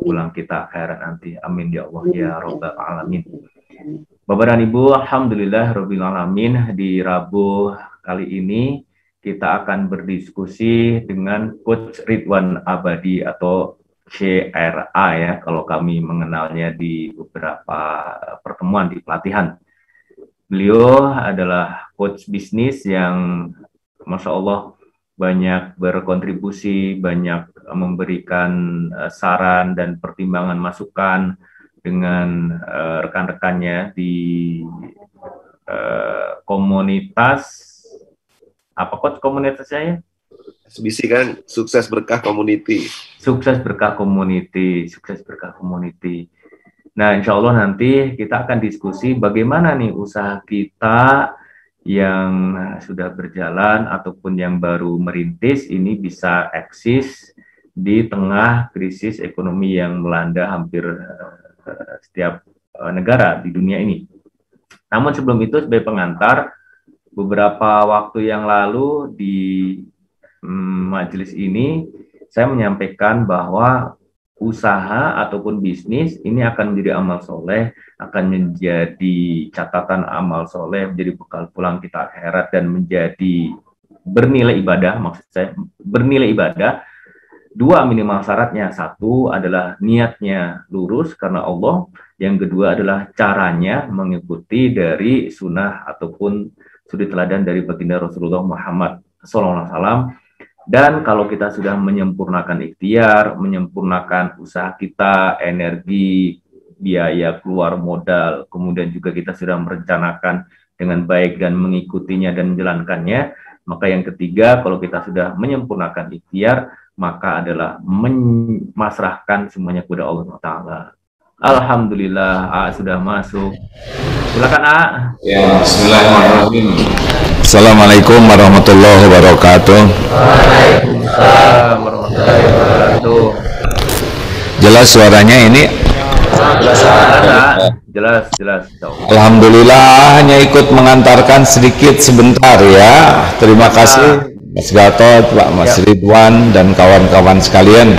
pulang kita akhirat nanti. Amin ya Allah ya Rabbal Alamin. Bapak dan Ibu, Alhamdulillah Rabbil Alamin, di Rabu kali ini kita akan berdiskusi dengan Coach Ridwan Abadi atau CRA ya, kalau kami mengenalnya di beberapa pertemuan di pelatihan. Beliau adalah coach bisnis yang Masya Allah banyak berkontribusi, banyak memberikan saran dan pertimbangan masukan dengan rekan-rekannya di komunitas, apa coach komunitas saya? SBC kan, Sukses Berkah Community. Sukses Berkah Community, Sukses Berkah Community. Nah, insya Allah nanti kita akan diskusi bagaimana nih usaha kita yang sudah berjalan ataupun yang baru merintis ini bisa eksis di tengah krisis ekonomi yang melanda hampir setiap negara di dunia ini. Namun sebelum itu, sebagai pengantar, beberapa waktu yang lalu di majelis ini saya menyampaikan bahwa usaha ataupun bisnis ini akan menjadi amal soleh, akan menjadi catatan amal soleh, menjadi bekal pulang kita akhirat dan menjadi bernilai ibadah. Maksud saya bernilai ibadah, dua minimal syaratnya. Satu adalah niatnya lurus karena Allah, yang kedua adalah caranya mengikuti dari sunnah ataupun suri teladan dari baginda Rasulullah Muhammad SAW. Dan kalau kita sudah menyempurnakan ikhtiar, menyempurnakan usaha kita, energi, biaya keluar modal, kemudian juga kita sudah merencanakan dengan baik dan mengikutinya dan menjalankannya, maka yang ketiga, kalau kita sudah menyempurnakan ikhtiar, maka adalah memasrahkan semuanya kepada Allah Ta'ala. Alhamdulillah, A sudah masuk. Silakan A. Ya, bismillahirrahmanirrahim. Assalamualaikum warahmatullahi wabarakatuh. Waalaikumsalam warahmatullahi wabarakatuh. Jelas suaranya ini? Jelas. Alhamdulillah, hanya ikut mengantarkan sedikit sebentar ya. Terima kasih Mas Gatot, Pak Mas Ridwan dan kawan-kawan sekalian.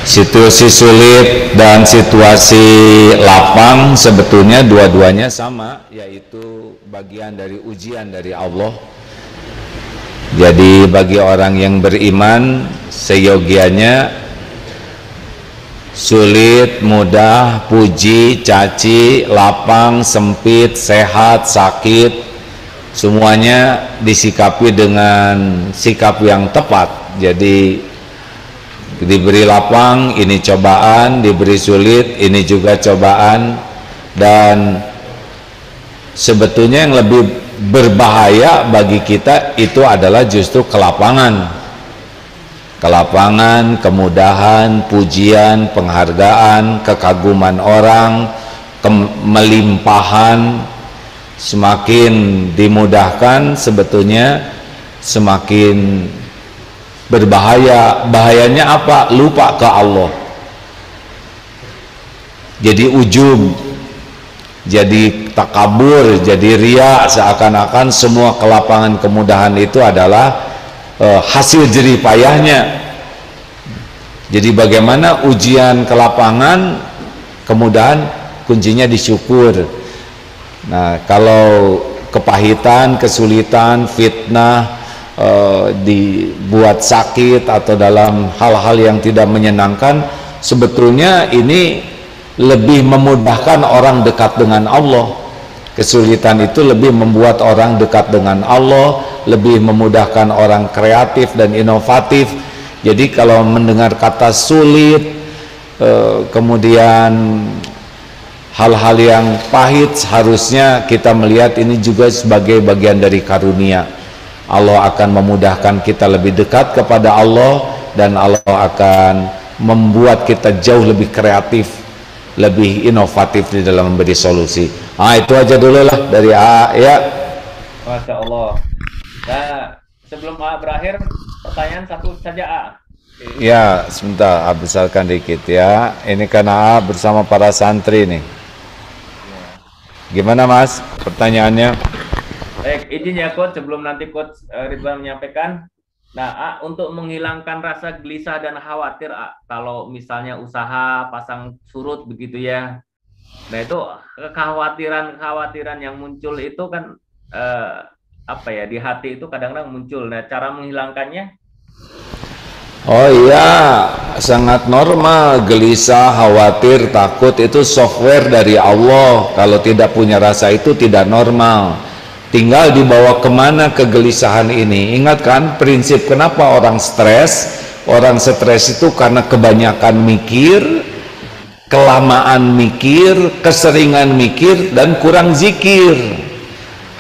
Situasi sulit dan situasi lapang sebetulnya dua-duanya sama, yaitu bagian dari ujian dari Allah. Jadi bagi orang yang beriman, seyogianya sulit, mudah, puji, caci, lapang, sempit, sehat, sakit, semuanya disikapi dengan sikap yang tepat. Jadi diberi lapang, ini cobaan, diberi sulit, ini juga cobaan. Dan sebetulnya yang lebih berbahaya bagi kita itu adalah justru kelapangan, kemudahan, pujian, penghargaan, kekaguman orang, melimpahan. Semakin dimudahkan sebetulnya semakin berbahaya. Bahayanya apa? Lupa ke Allah. Jadi ujub, jadi takabur, jadi ria, seakan-akan semua kelapangan kemudahan itu adalah hasil jerih payahnya. Jadi bagaimana ujian kelapangan kemudahan, kuncinya disyukur. Nah, kalau kepahitan, kesulitan, fitnah, dibuat sakit atau dalam hal-hal yang tidak menyenangkan, sebetulnya ini lebih memudahkan orang dekat dengan Allah. Kesulitan itu lebih membuat orang dekat dengan Allah, lebih memudahkan orang kreatif dan inovatif. Jadi kalau mendengar kata sulit, kemudian hal-hal yang pahit, harusnya kita melihat ini juga sebagai bagian dari karunia. Allah akan memudahkan kita lebih dekat kepada Allah, dan Allah akan membuat kita jauh lebih kreatif, lebih inovatif di dalam memberi solusi. Itu aja dulu lah dari A ya. Masya Allah. Nah, sebelum A berakhir, pertanyaan satu saja A. Ya, sebentar, A besarkan dikit ya. Ini karena A bersama para santri nih. Gimana Mas pertanyaannya? Baik, izin ya Coach, sebelum nanti Coach Ridwan menyampaikan. Nah, untuk menghilangkan rasa gelisah dan khawatir, kalau misalnya usaha pasang surut begitu ya. Nah, itu kekhawatiran-kekhawatiran yang muncul itu kan eh, apa ya, di hati itu kadang-kadang muncul. Nah, cara menghilangkannya. Oh iya, sangat normal, gelisah, khawatir, takut itu software dari Allah. Kalau tidak punya rasa itu tidak normal. Tinggal dibawa kemana kegelisahan ini. Ingat kan prinsip kenapa orang stres? Orang stres itu karena kebanyakan mikir, kelamaan mikir, keseringan mikir, dan kurang zikir.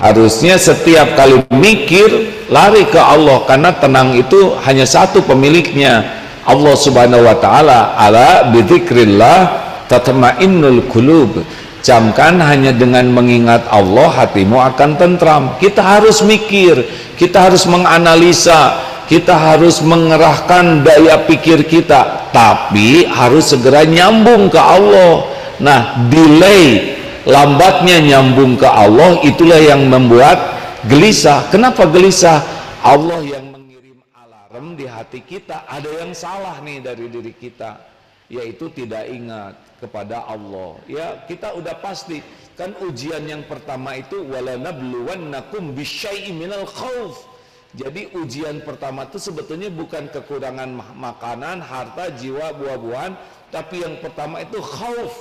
Harusnya setiap kali mikir lari ke Allah, karena tenang itu hanya satu pemiliknya, Allah Subhanahu wa taala. Ala bidzikrillah tatmainnul qulub. Camkan hanya dengan mengingat Allah hatimu akan tentram. Kita harus mikir, kita harus menganalisa, kita harus mengerahkan daya pikir kita, tapi harus segera nyambung ke Allah. Nah, delay, lambatnya nyambung ke Allah, itulah yang membuat gelisah. Kenapa gelisah? Allah yang mengirim alarm di hati kita, ada yang salah nih dari diri kita, yaitu tidak ingat kepada Allah. Ya, kita udah pasti kan ujian yang pertama itu walanabluwannakum bisyai'in minal khauf. Jadi ujian pertama itu sebetulnya bukan kekurangan makanan, harta, jiwa, buah-buahan, tapi yang pertama itu khauf,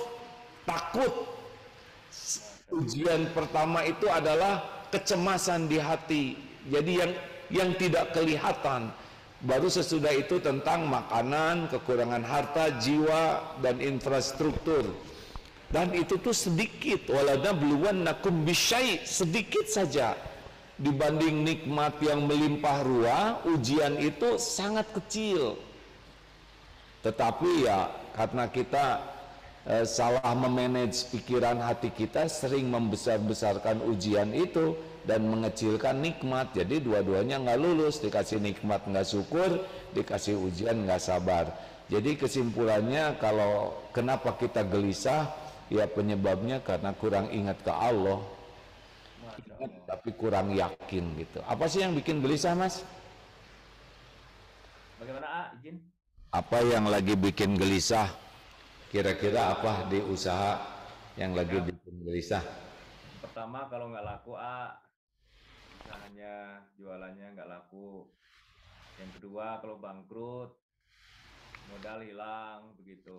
takut. Ujian pertama itu adalah kecemasan di hati. Jadi yang tidak kelihatan. Baru sesudah itu tentang makanan, kekurangan harta, jiwa, dan infrastruktur. Dan itu tuh sedikit. Walanabluwannakum bisyai', sedikit saja. Dibanding nikmat yang melimpah ruah, ujian itu sangat kecil. Tetapi ya karena kita salah memanage pikiran hati kita, sering membesar-besarkan ujian itu dan mengecilkan nikmat. Jadi dua-duanya nggak lulus, dikasih nikmat nggak syukur, dikasih ujian nggak sabar. Jadi kesimpulannya, kalau kenapa kita gelisah, ya penyebabnya karena kurang ingat ke Allah, ingat tapi kurang yakin gitu. Apa sih yang bikin gelisah, Mas? Bagaimana, izin? Apa yang lagi bikin gelisah? Kira-kira apa di usaha yang lagi bikin gelisah? Pertama, kalau nggak laku, usahanya, jualannya nggak laku. Yang kedua, kalau bangkrut, modal hilang begitu.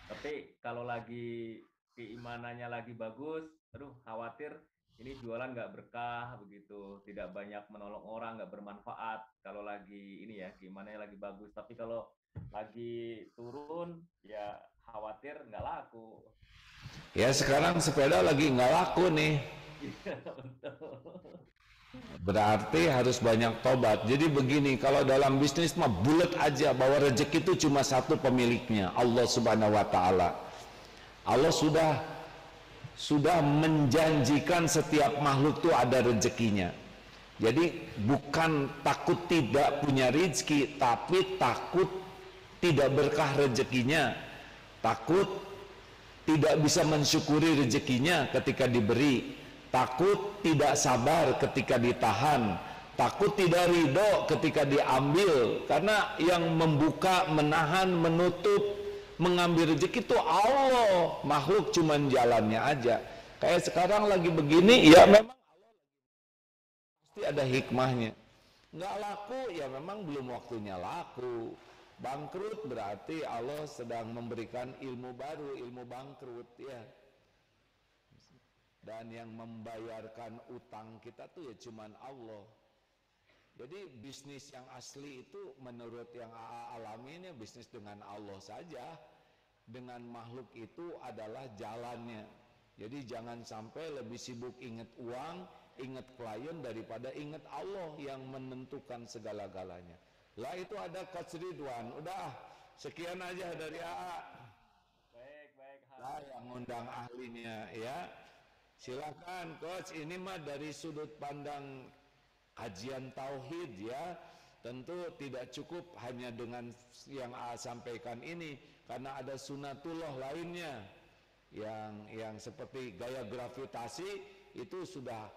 Tapi kalau lagi keimanannya lagi bagus, aduh khawatir ini jualan nggak berkah begitu, tidak banyak menolong orang, nggak bermanfaat. Kalau lagi ini ya, keimanannya lagi bagus. Tapi kalau lagi turun, ya khawatir nggak laku. Ya sekarang sepeda lagi nggak laku nih. Iya, betul. Berarti harus banyak tobat. Jadi begini, kalau dalam bisnis mah bulat aja bahwa rezeki itu cuma satu pemiliknya, Allah Subhanahu wa taala. Allah sudah menjanjikan setiap makhluk itu ada rezekinya. Jadi bukan takut tidak punya rezeki, tapi takut tidak berkah rezekinya, takut tidak bisa mensyukuri rezekinya ketika diberi, takut tidak sabar ketika ditahan, takut tidak ridho ketika diambil. Karena yang membuka, menahan, menutup, mengambil rezeki itu Allah, makhluk cuman jalannya aja. Kayak sekarang lagi begini, ya memang pasti ada hikmahnya. Nggak laku, ya memang belum waktunya laku. Bangkrut berarti Allah sedang memberikan ilmu baru, ilmu bangkrut ya. Dan yang membayarkan utang kita tuh ya cuman Allah. Jadi bisnis yang asli itu menurut yang alami ini bisnis dengan Allah saja. Dengan makhluk itu adalah jalannya. Jadi jangan sampai lebih sibuk ingat uang, ingat klien daripada ingat Allah yang menentukan segala-galanya. Lah itu ada Coach Ridwan. Udah sekian aja dari AA. Baik. Lah yang ngundang ahlinya ya. Silakan Coach, ini mah dari sudut pandang kajian tauhid ya. Tentu tidak cukup hanya dengan yang AA sampaikan ini, karena ada sunatullah lainnya yang seperti gaya gravitasi itu sudah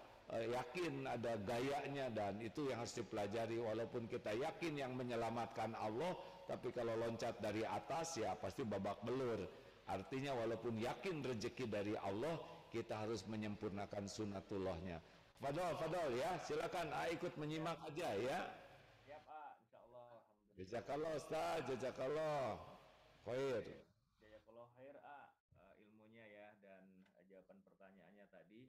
yakin, ada gayanya, dan itu yang harus dipelajari. Walaupun kita yakin yang menyelamatkan Allah, tapi kalau loncat dari atas ya pasti babak belur. Artinya walaupun yakin rezeki dari Allah, kita harus menyempurnakan sunatullahnya. Fadol ya, silakan ikut menyimak aja ya. Siap, insya Allah. Alhamdulillah. Jazakallah Ustaz, jazakallah khair. Jazakallah khair, ilmunya ya, dan jawaban pertanyaannya tadi.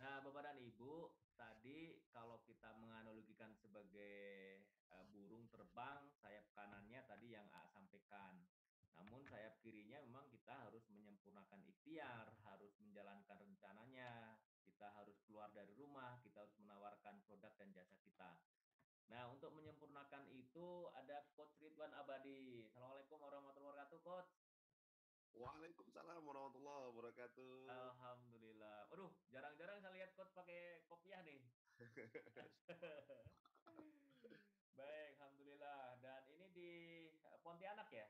Nah, Bapak dan Ibu, tadi kalau kita menganalogikan sebagai burung terbang, sayap kanannya tadi yang sampaikan. Namun sayap kirinya memang kita harus menyempurnakan ikhtiar, harus menjalankan rencananya, kita harus keluar dari rumah, kita harus menawarkan produk dan jasa kita. Nah, untuk menyempurnakan itu ada Coach Ridwan Abadi. Assalamualaikum warahmatullahi wabarakatuh, Coach. Waalaikumsalam warahmatullahi wabarakatuh. Alhamdulillah. Waduh, jarang-jarang saya lihat Coach pakai kopiah nih. Baik, Alhamdulillah. Dan ini di Pontianak ya?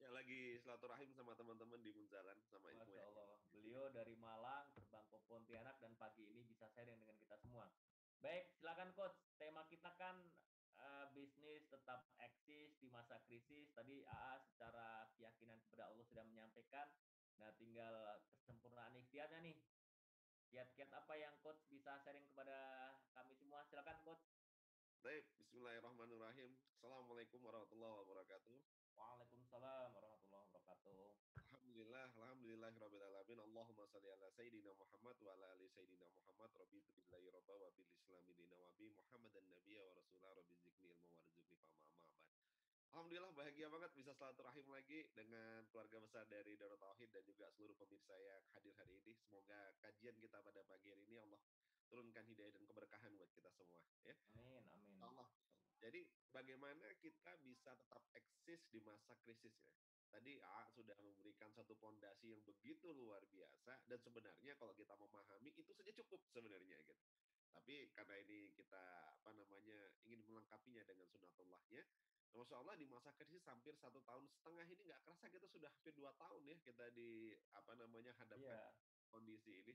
Ya, lagi silaturahim sama teman-teman di Munzalan sama Masya ilmu ya. Allah. Beliau dari Malang terbang ke Pontianak dan pagi ini bisa sharing dengan kita semua. Baik, silakan Coach. Tema kita kan bisnis tetap eksis di masa krisis. Tadi AA secara keyakinan kepada Allah sudah menyampaikan. Nah, tinggal kesempurnaan ikhtiarnya nih. Kiat-kiat apa yang Coach bisa sharing kepada kami semua? Silakan Coach. Baik, bismillahirrahmanirrahim. Assalamualaikum warahmatullahi wabarakatuh. Waalaikumsalam warahmatullahi wabarakatuh. Alhamdulillahirrabbilalamin. Allahumma salli ala Sayyidina Muhammad wa ala ali Sayyidina Muhammad. Rabbi billahi rabba wa bil islami dina wa bi Muhammadan nabiyya wa rasulah. Rabbi zikni ilmu wa rizukni fama ma'abad. Alhamdulillah bahagia banget bisa silaturahim lagi dengan keluarga besar dari Darut Tauhid dan juga seluruh pemirsa yang hadir hari ini. Semoga kajian kita pada pagi hari ini Allah turunkan hidayah dan keberkahan buat kita semua ya. Amin, amin. Allah. Jadi bagaimana kita bisa tetap eksis di masa krisis ya. Tadi sudah memberikan satu fondasi yang begitu luar biasa dan sebenarnya kalau kita memahami itu saja cukup sebenarnya gitu. Tapi karena ini kita ingin melengkapinya dengan sunatullahnya, Masya Allah di masa krisis hampir 1,5 tahun ini nggak kerasa kita sudah hampir 2 tahun ya kita hadapkan kondisi ini.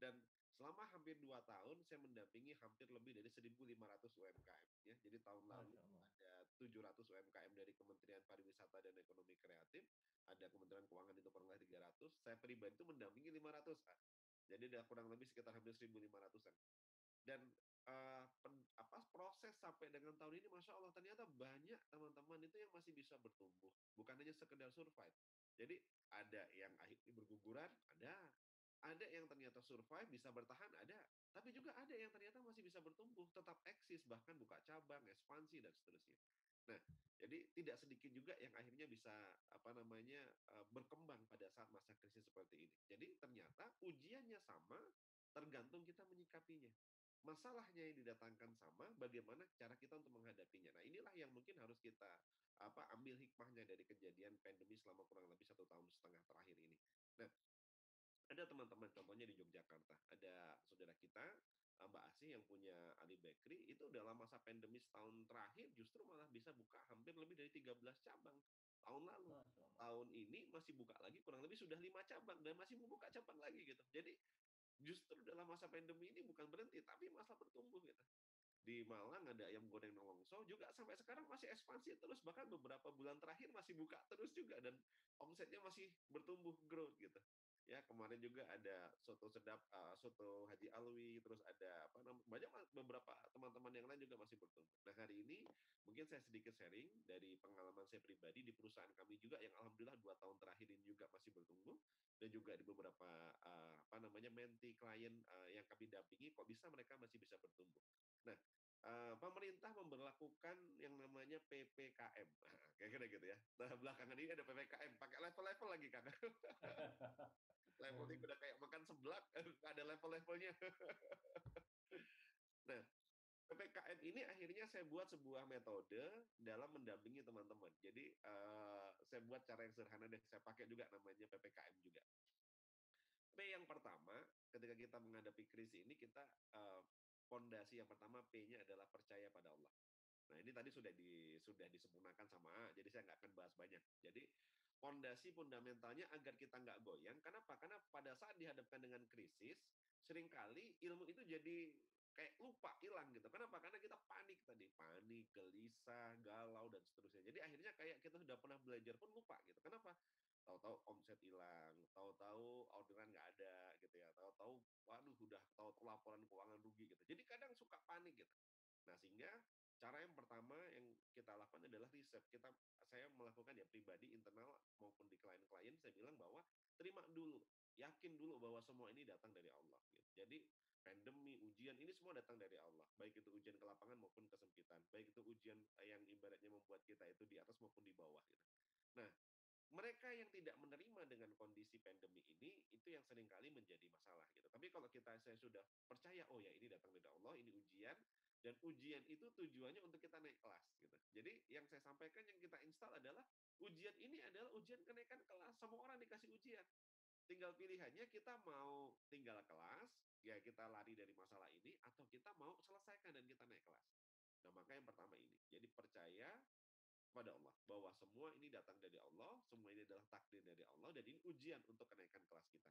Dan selama hampir 2 tahun, saya mendampingi hampir lebih dari 1.500 UMKM. Ya. Jadi tahun lalu ada 700 UMKM dari Kementerian Pariwisata dan Ekonomi Kreatif, ada Kementerian Keuangan itu kurang lebih 300, saya pribadi itu mendampingi 500. Jadi ada kurang lebih sekitar hampir 1.500-an. Dan proses sampai dengan tahun ini, Masya Allah, ternyata banyak teman-teman itu yang masih bisa bertumbuh. Bukan hanya sekedar survive. Jadi ada yang akhirnya berguguran, ada yang ternyata survive, bisa bertahan, ada. Tapi juga ada yang ternyata masih bisa bertumbuh, tetap eksis, bahkan buka cabang, ekspansi, dan seterusnya. Nah, jadi tidak sedikit juga yang akhirnya bisa berkembang pada saat masa krisis seperti ini. Jadi ternyata ujiannya sama, tergantung kita menyikapinya. Masalahnya yang didatangkan sama, bagaimana cara kita untuk menghadapinya. Nah, inilah yang mungkin harus kita ambil hikmahnya dari kejadian pandemi selama kurang lebih 1,5 tahun terakhir ini. Nah, ada teman-teman, contohnya di Yogyakarta, ada saudara kita, Mbak Asih yang punya Ali Bakery, itu dalam masa pandemi setahun terakhir justru malah bisa buka hampir lebih dari 13 cabang. Tahun lalu, tahun ini masih buka lagi, kurang lebih sudah 5 cabang, dan masih mau buka cabang lagi gitu. Jadi justru dalam masa pandemi ini bukan berhenti, tapi malah bertumbuh gitu. Di Malang ada ayam goreng Nolongso juga sampai sekarang masih ekspansi terus, bahkan beberapa bulan terakhir masih buka terus juga, dan omsetnya masih bertumbuh growth gitu. Ya, kemarin juga ada soto sedap, soto Haji Alwi, terus ada banyak beberapa teman-teman yang lain juga masih bertumbuh. Nah, hari ini mungkin saya sedikit sharing dari pengalaman saya pribadi di perusahaan kami juga yang alhamdulillah 2 tahun terakhir ini juga masih bertumbuh, dan juga di beberapa menti klien yang kami dampingi, kok bisa mereka masih bisa bertumbuh. Nah, pemerintah memberlakukan yang namanya PPKM, kira-kira gitu ya. Nah, belakangan ini ada PPKM, pakai level-level lagi kan. Levelnya udah kayak makan seblak, ada level-levelnya. Nah, PPKM ini akhirnya saya buat sebuah metode dalam mendampingi teman-teman. Jadi saya buat cara yang sederhana deh, saya pakai juga namanya PPKM juga. P yang pertama, ketika kita menghadapi krisis ini, kita fondasi yang pertama P-nya adalah percaya pada Allah. Nah, ini tadi sudah disempurnakan sama jadi saya nggak akan bahas banyak. Jadi fondasi fundamentalnya agar kita nggak goyang. Kenapa? Karena pada saat dihadapkan dengan krisis, seringkali ilmu itu jadi kayak lupa, hilang gitu. Kenapa? Karena kita panik tadi, panik, gelisah, galau dan seterusnya. Jadi akhirnya kayak kita sudah pernah belajar pun lupa gitu. Kenapa? Tahu-tahu omset hilang, tahu-tahu orderan nggak ada gitu ya, tahu-tahu waduh udah tahu laporan keuangan rugi gitu. Jadi kadang suka panik gitu. Nah, sehingga cara yang pertama yang kita lakukan adalah riset. Saya melakukan ya pribadi, internal maupun di klien-klien, saya bilang bahwa terima dulu, yakin dulu bahwa semua ini datang dari Allah. Gitu. Jadi pandemi, ujian ini semua datang dari Allah. Baik itu ujian ke lapangan maupun kesempitan. Baik itu ujian yang ibaratnya membuat kita itu di atas maupun di bawah. Gitu. Nah, mereka yang tidak menerima dengan kondisi pandemi ini, itu yang seringkali menjadi masalah gitu. Tapi kalau saya sudah percaya, oh ya ini datang dari Allah, ini ujian, dan ujian itu tujuannya untuk kita naik kelas gitu. Jadi yang saya sampaikan, yang kita install adalah ujian ini adalah ujian kenaikan kelas. Semua orang dikasih ujian. Tinggal pilihannya kita mau tinggal kelas, ya kita lari dari masalah ini, atau kita mau selesaikan dan kita naik kelas. Nah, maka yang pertama ini, jadi percaya pada Allah bahwa semua ini datang dari Allah, semua ini adalah takdir dari Allah, dan ini ujian untuk kenaikan kelas kita.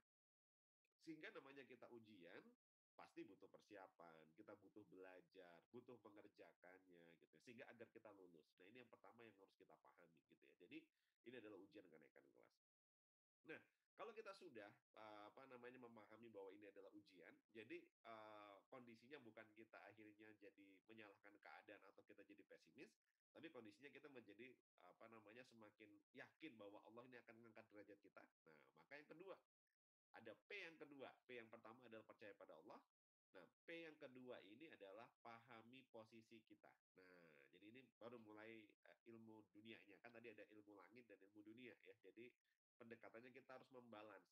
Sehingga namanya kita ujian, pasti butuh persiapan, kita butuh belajar, butuh mengerjakannya gitu. Sehingga agar kita lulus. Nah, ini yang pertama yang harus kita pahami gitu ya. Jadi ini adalah ujian kenaikan kelas. Nah, kalau kita sudah memahami bahwa ini adalah ujian, jadi kondisinya bukan kita akhirnya jadi menyalahkan keadaan atau kita jadi pesimis, tapi kondisinya kita menjadi semakin yakin bahwa Allah ini akan mengangkat derajat kita. Nah, maka yang kedua, ada P yang kedua. P yang pertama adalah percaya pada Allah. Nah, P yang kedua ini adalah pahami posisi kita. Nah, jadi ini baru mulai ilmu dunianya. Kan tadi ada ilmu langit dan ilmu dunia ya. Jadi pendekatannya kita harus membalans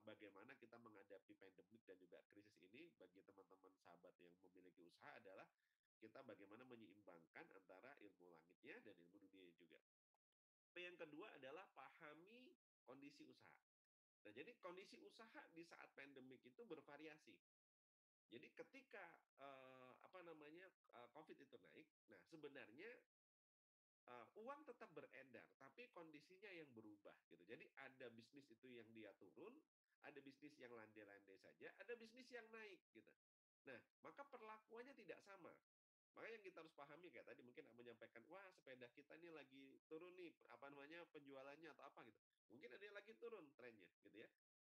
bagaimana kita menghadapi pandemik dan juga krisis ini. Bagi teman-teman sahabat yang memiliki usaha adalah kita bagaimana menyeimbangkan antara ilmu langitnya dan ilmu dunia juga. P yang kedua adalah pahami kondisi usaha. Nah, jadi kondisi usaha di saat pandemik itu bervariasi. Jadi ketika COVID itu naik, nah sebenarnya uang tetap beredar, tapi kondisinya yang berubah gitu. Jadi ada bisnis itu yang dia turun, ada bisnis yang landai-landai saja, ada bisnis yang naik gitu. Nah, maka perlakuannya tidak sama. Makanya yang kita harus pahami, kayak tadi mungkin menyampaikan, wah sepeda kita ini lagi turun nih, penjualannya atau apa gitu. Mungkin ada yang lagi turun trennya gitu ya.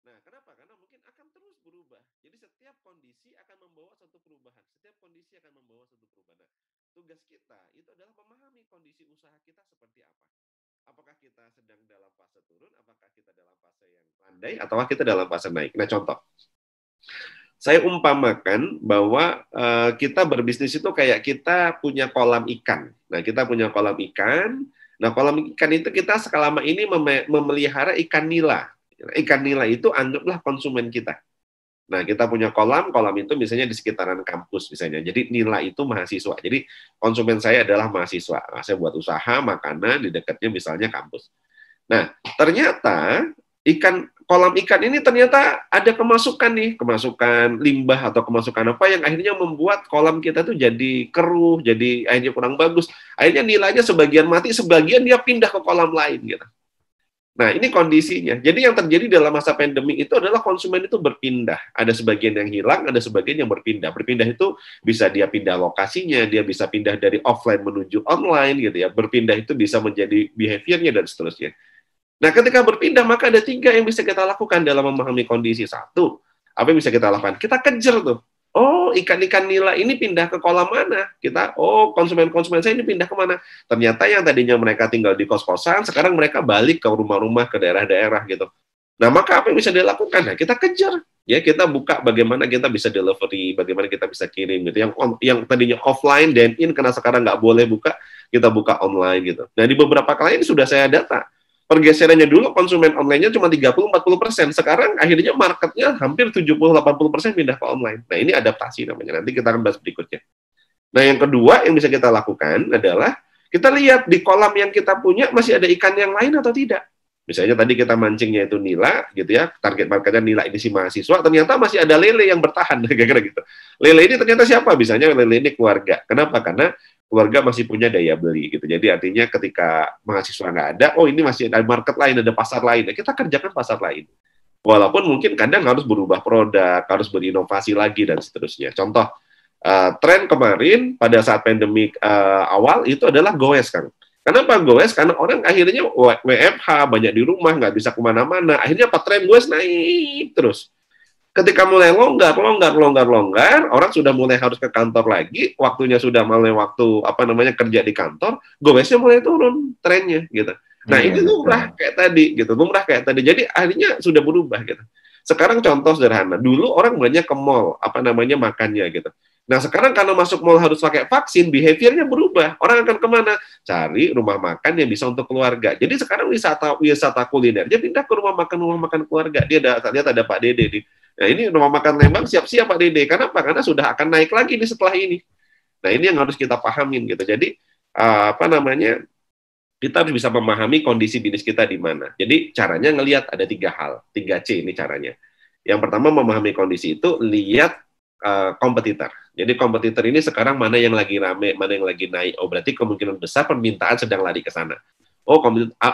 Nah, kenapa? Karena mungkin akan terus berubah. Jadi setiap kondisi akan membawa satu perubahan. Setiap kondisi akan membawa satu perubahan. Nah, tugas kita itu adalah memahami kondisi usaha kita seperti apa. Apakah kita sedang dalam fase turun, apakah kita dalam fase yang landai, atau kita dalam fase naik. Nah, contoh. Saya umpamakan bahwa kita berbisnis itu kayak kita punya kolam ikan. Nah, kita punya kolam ikan. Nah, kolam ikan itu kita selama ini memelihara ikan nila. Ikan nila itu anggaplah konsumen kita. Nah, kita punya kolam itu misalnya di sekitaran kampus misalnya. Jadi nila itu mahasiswa. Jadi konsumen saya adalah mahasiswa. Nah, saya buat usaha makanan di dekatnya misalnya kampus. Nah, ternyata kolam ikan ini ternyata ada kemasukan limbah atau kemasukan apa yang akhirnya membuat kolam kita tuh jadi keruh, jadi akhirnya kurang bagus. Akhirnya nilainya sebagian mati, sebagian dia pindah ke kolam lain gitu. Nah, ini kondisinya. Jadi yang terjadi dalam masa pandemi itu adalah konsumen itu berpindah. Ada sebagian yang hilang, ada sebagian yang berpindah. Berpindah itu bisa dia pindah lokasinya, dia bisa pindah dari offline menuju online gitu ya. Berpindah itu bisa menjadi behaviornya dan seterusnya. Nah, ketika berpindah, maka ada 3 yang bisa kita lakukan dalam memahami kondisi. 1, apa yang bisa kita lakukan? Kita kejar tuh. Oh, ikan-ikan nila ini pindah ke kolam mana? Konsumen-konsumen saya ini pindah kemana? Ternyata yang tadinya mereka tinggal di kos-kosan, sekarang mereka balik ke rumah-rumah, ke daerah-daerah gitu. Nah, maka apa yang bisa dilakukan? Nah, kita kejar. Ya, kita buka bagaimana kita bisa delivery, bagaimana kita bisa kirim gitu. Yang tadinya offline dan karena sekarang nggak boleh buka, kita buka online gitu. Nah, di beberapa klien sudah saya data. Pergeserannya dulu konsumen online-nya cuma 30-40%. Sekarang akhirnya marketnya hampir 70-80% pindah ke online. Nah, ini adaptasi namanya. Nanti kita akan bahas berikutnya. Nah, yang kedua yang bisa kita lakukan adalah kita lihat di kolam yang kita punya masih ada ikan yang lain atau tidak. Misalnya tadi kita mancingnya itu nila, gitu ya. Target marketnya nila ini si mahasiswa. Ternyata masih ada lele yang bertahan, kira-kira gitu. Lele ini ternyata siapa? Misalnya lele ini keluarga. Kenapa? Karena keluarga masih punya daya beli gitu. Jadi artinya ketika mahasiswa nggak ada, ini masih ada market lain, ada pasar lain. Nah, kita kerjakan pasar lain. Walaupun mungkin kadang harus berubah produk, harus berinovasi lagi dan seterusnya. Contoh, tren kemarin pada saat pandemi awal itu adalah goes, kan. Kenapa goes? Karena orang akhirnya WFH, banyak di rumah, nggak bisa kemana-mana. Akhirnya apa, tren goes naik terus. Ketika mulai longgar, orang sudah mulai harus ke kantor lagi, waktunya sudah mulai waktu kerja di kantor, goesnya mulai turun trennya gitu. Nah, ini lumrah kayak tadi gitu, lumrah kayak tadi. Jadi akhirnya sudah berubah gitu. Sekarang contoh sederhana, dulu orang banyak ke mall, makannya gitu. Nah, sekarang kalau masuk mall harus pakai vaksin, behaviornya berubah. Orang akan kemana? Cari rumah makan yang bisa untuk keluarga. Jadi sekarang wisata kulinernya pindah ke rumah makan keluarga. Dia lihat ada Pak Dede nih. Nah, ini rumah makan Lembang siap-siap Pak Dede. Kenapa? Karena sudah akan naik lagi nih setelah ini. Nah, ini yang harus kita pahamin gitu. Jadi kita harus bisa memahami kondisi bisnis kita di mana. Jadi caranya ngelihat ada 3 hal, 3C ini caranya. Yang pertama, memahami kondisi itu, lihat kompetitor. Jadi kompetitor ini sekarang mana yang lagi rame, mana yang lagi naik. Oh, berarti kemungkinan besar permintaan sedang lari ke sana. Oh,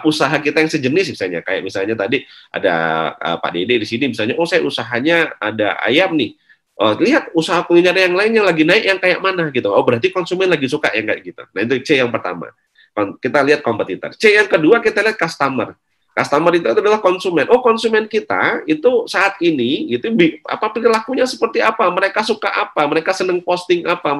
usaha kita yang sejenis misalnya, kayak misalnya tadi ada Pak Dede di sini misalnya, oh saya usahanya ada ayam nih. Oh, lihat usaha kuliner yang lain yang lagi naik yang kayak mana gitu. Oh, berarti konsumen lagi suka yang kayak gitu. Nah, itu C yang pertama. Kita lihat kompetitor. C yang kedua, kita lihat customer. Customer itu adalah konsumen. Oh, konsumen kita itu saat ini itu perilakunya seperti apa? Mereka suka apa? Mereka senang posting apa?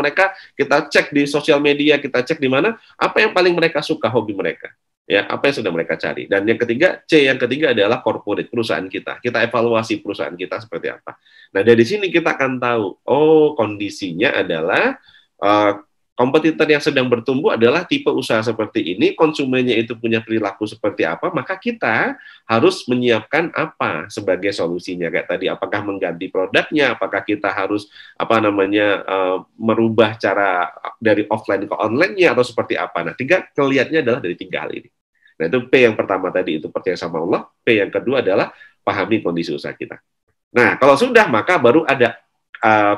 Kita cek di sosial media, kita cek di mana apa yang paling mereka suka, hobi mereka. Ya, apa yang sudah mereka cari. Dan yang ketiga, yang ketiga adalah corporate, perusahaan kita. Kita evaluasi perusahaan kita seperti apa. Nah, dari sini kita akan tahu, oh, kondisinya adalah kompetitor yang sedang bertumbuh adalah tipe usaha seperti ini, konsumennya itu punya perilaku seperti apa, maka kita harus menyiapkan apa sebagai solusinya. Kayak tadi, apakah mengganti produknya, apakah kita harus merubah cara dari offline ke online-nya, atau seperti apa. Nah, kelihatannya adalah dari 3 hal ini. Nah, itu P yang pertama tadi, itu percaya sama Allah. P yang kedua adalah pahami kondisi usaha kita. Nah, kalau sudah, maka baru ada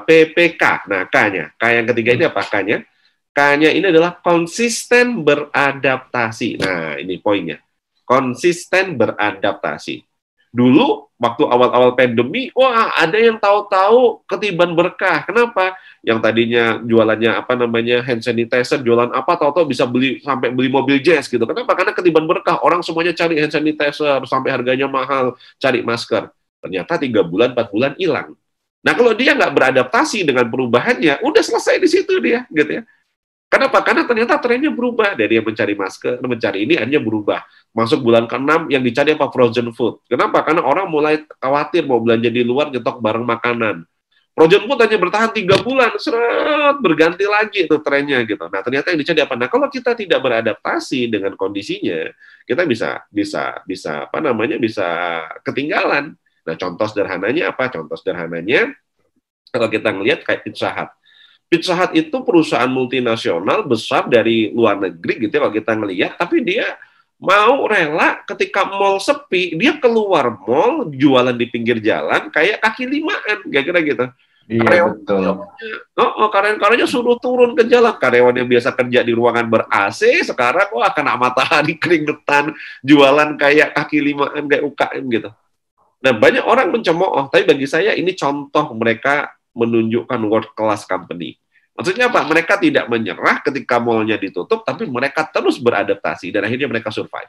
PPK. Nah, K-nya. K yang ketiga ini apa K-nya? K-nya ini adalah konsisten beradaptasi. Nah, ini poinnya. Konsisten beradaptasi. Dulu, waktu awal-awal pandemi, wah, ada yang tahu-tahu ketiban berkah. Kenapa? Yang tadinya jualannya hand sanitizer, jualan apa, tahu-tahu bisa sampai beli mobil jazz gitu. Kenapa? Karena ketiban berkah. Orang semuanya cari hand sanitizer, sampai harganya mahal, cari masker. Ternyata 3 bulan, 4 bulan hilang. Nah, kalau dia nggak beradaptasi dengan perubahannya, udah selesai di situ dia, gitu ya. Kenapa? Karena ternyata trennya berubah. Dari yang mencari masker, mencari ini, akhirnya berubah. Masuk bulan ke-6, yang dicari apa? Frozen food. Kenapa? Karena orang mulai khawatir mau belanja di luar, nyetok barang makanan. Frozen food hanya bertahan 3 bulan, berganti lagi itu trennya gitu. Nah, ternyata yang dicari apa? Nah, kalau kita tidak beradaptasi dengan kondisinya, kita bisa ketinggalan. Nah, contoh sederhananya apa? Contoh sederhananya, kalau kita ngelihat kayak Pizza Hut. Pizza Hut itu perusahaan multinasional besar dari luar negeri gitu ya, kalau kita ngelihat, tapi dia mau rela ketika mall sepi, dia keluar mall, jualan di pinggir jalan kayak kaki limaan, kira-kira gitu. Iya, betul. Karyawan-karyanya suruh turun ke jalan. Karyawan yang biasa kerja di ruangan ber-AC, sekarang kena matahari keringetan, jualan kayak kaki limaan, kayak UKM gitu. Nah, banyak orang mencemooh, tapi bagi saya ini contoh mereka menunjukkan world class company. Maksudnya apa? Mereka tidak menyerah ketika mall-nya ditutup, tapi mereka terus beradaptasi, dan akhirnya mereka survive.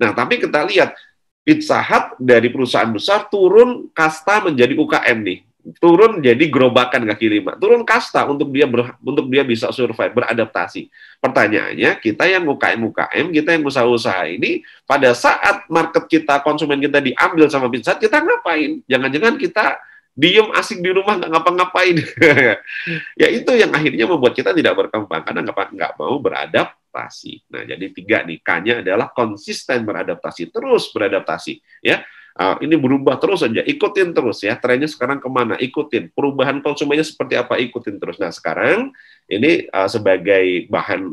Nah, tapi kita lihat, Pizza Hut dari perusahaan besar turun kasta menjadi UKM nih. Turun jadi gerobakan kaki lima. Turun kasta untuk dia bisa survive, beradaptasi. Pertanyaannya, kita yang UKM, kita yang usaha-usaha ini, pada saat market kita, konsumen kita diambil sama Pizza Hut, kita ngapain? Jangan-jangan kita diem asik di rumah nggak ngapa-ngapain. Ya itu yang akhirnya membuat kita tidak berkembang karena nggak mau beradaptasi. Nah, jadi 3 nih, K-nya adalah konsisten beradaptasi, terus beradaptasi ya. Ini berubah terus saja, ikutin terus ya, trennya sekarang kemana, ikutin, perubahan konsumennya seperti apa, ikutin terus. Nah, sekarang ini sebagai bahan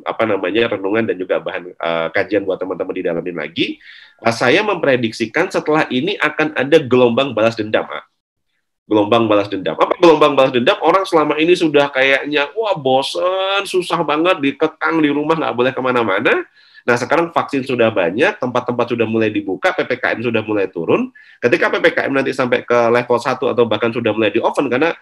renungan dan juga bahan kajian buat teman-teman didalamin lagi, saya memprediksikan setelah ini akan ada gelombang balas dendam. Gelombang balas dendam. Apa gelombang balas dendam? Orang selama ini sudah kayaknya, wah bosen, susah banget, dikekang di rumah, nggak boleh kemana-mana. Nah, sekarang vaksin sudah banyak, tempat-tempat sudah mulai dibuka, PPKM sudah mulai turun. Ketika PPKM nanti sampai ke level 1 atau bahkan sudah mulai di-open, karena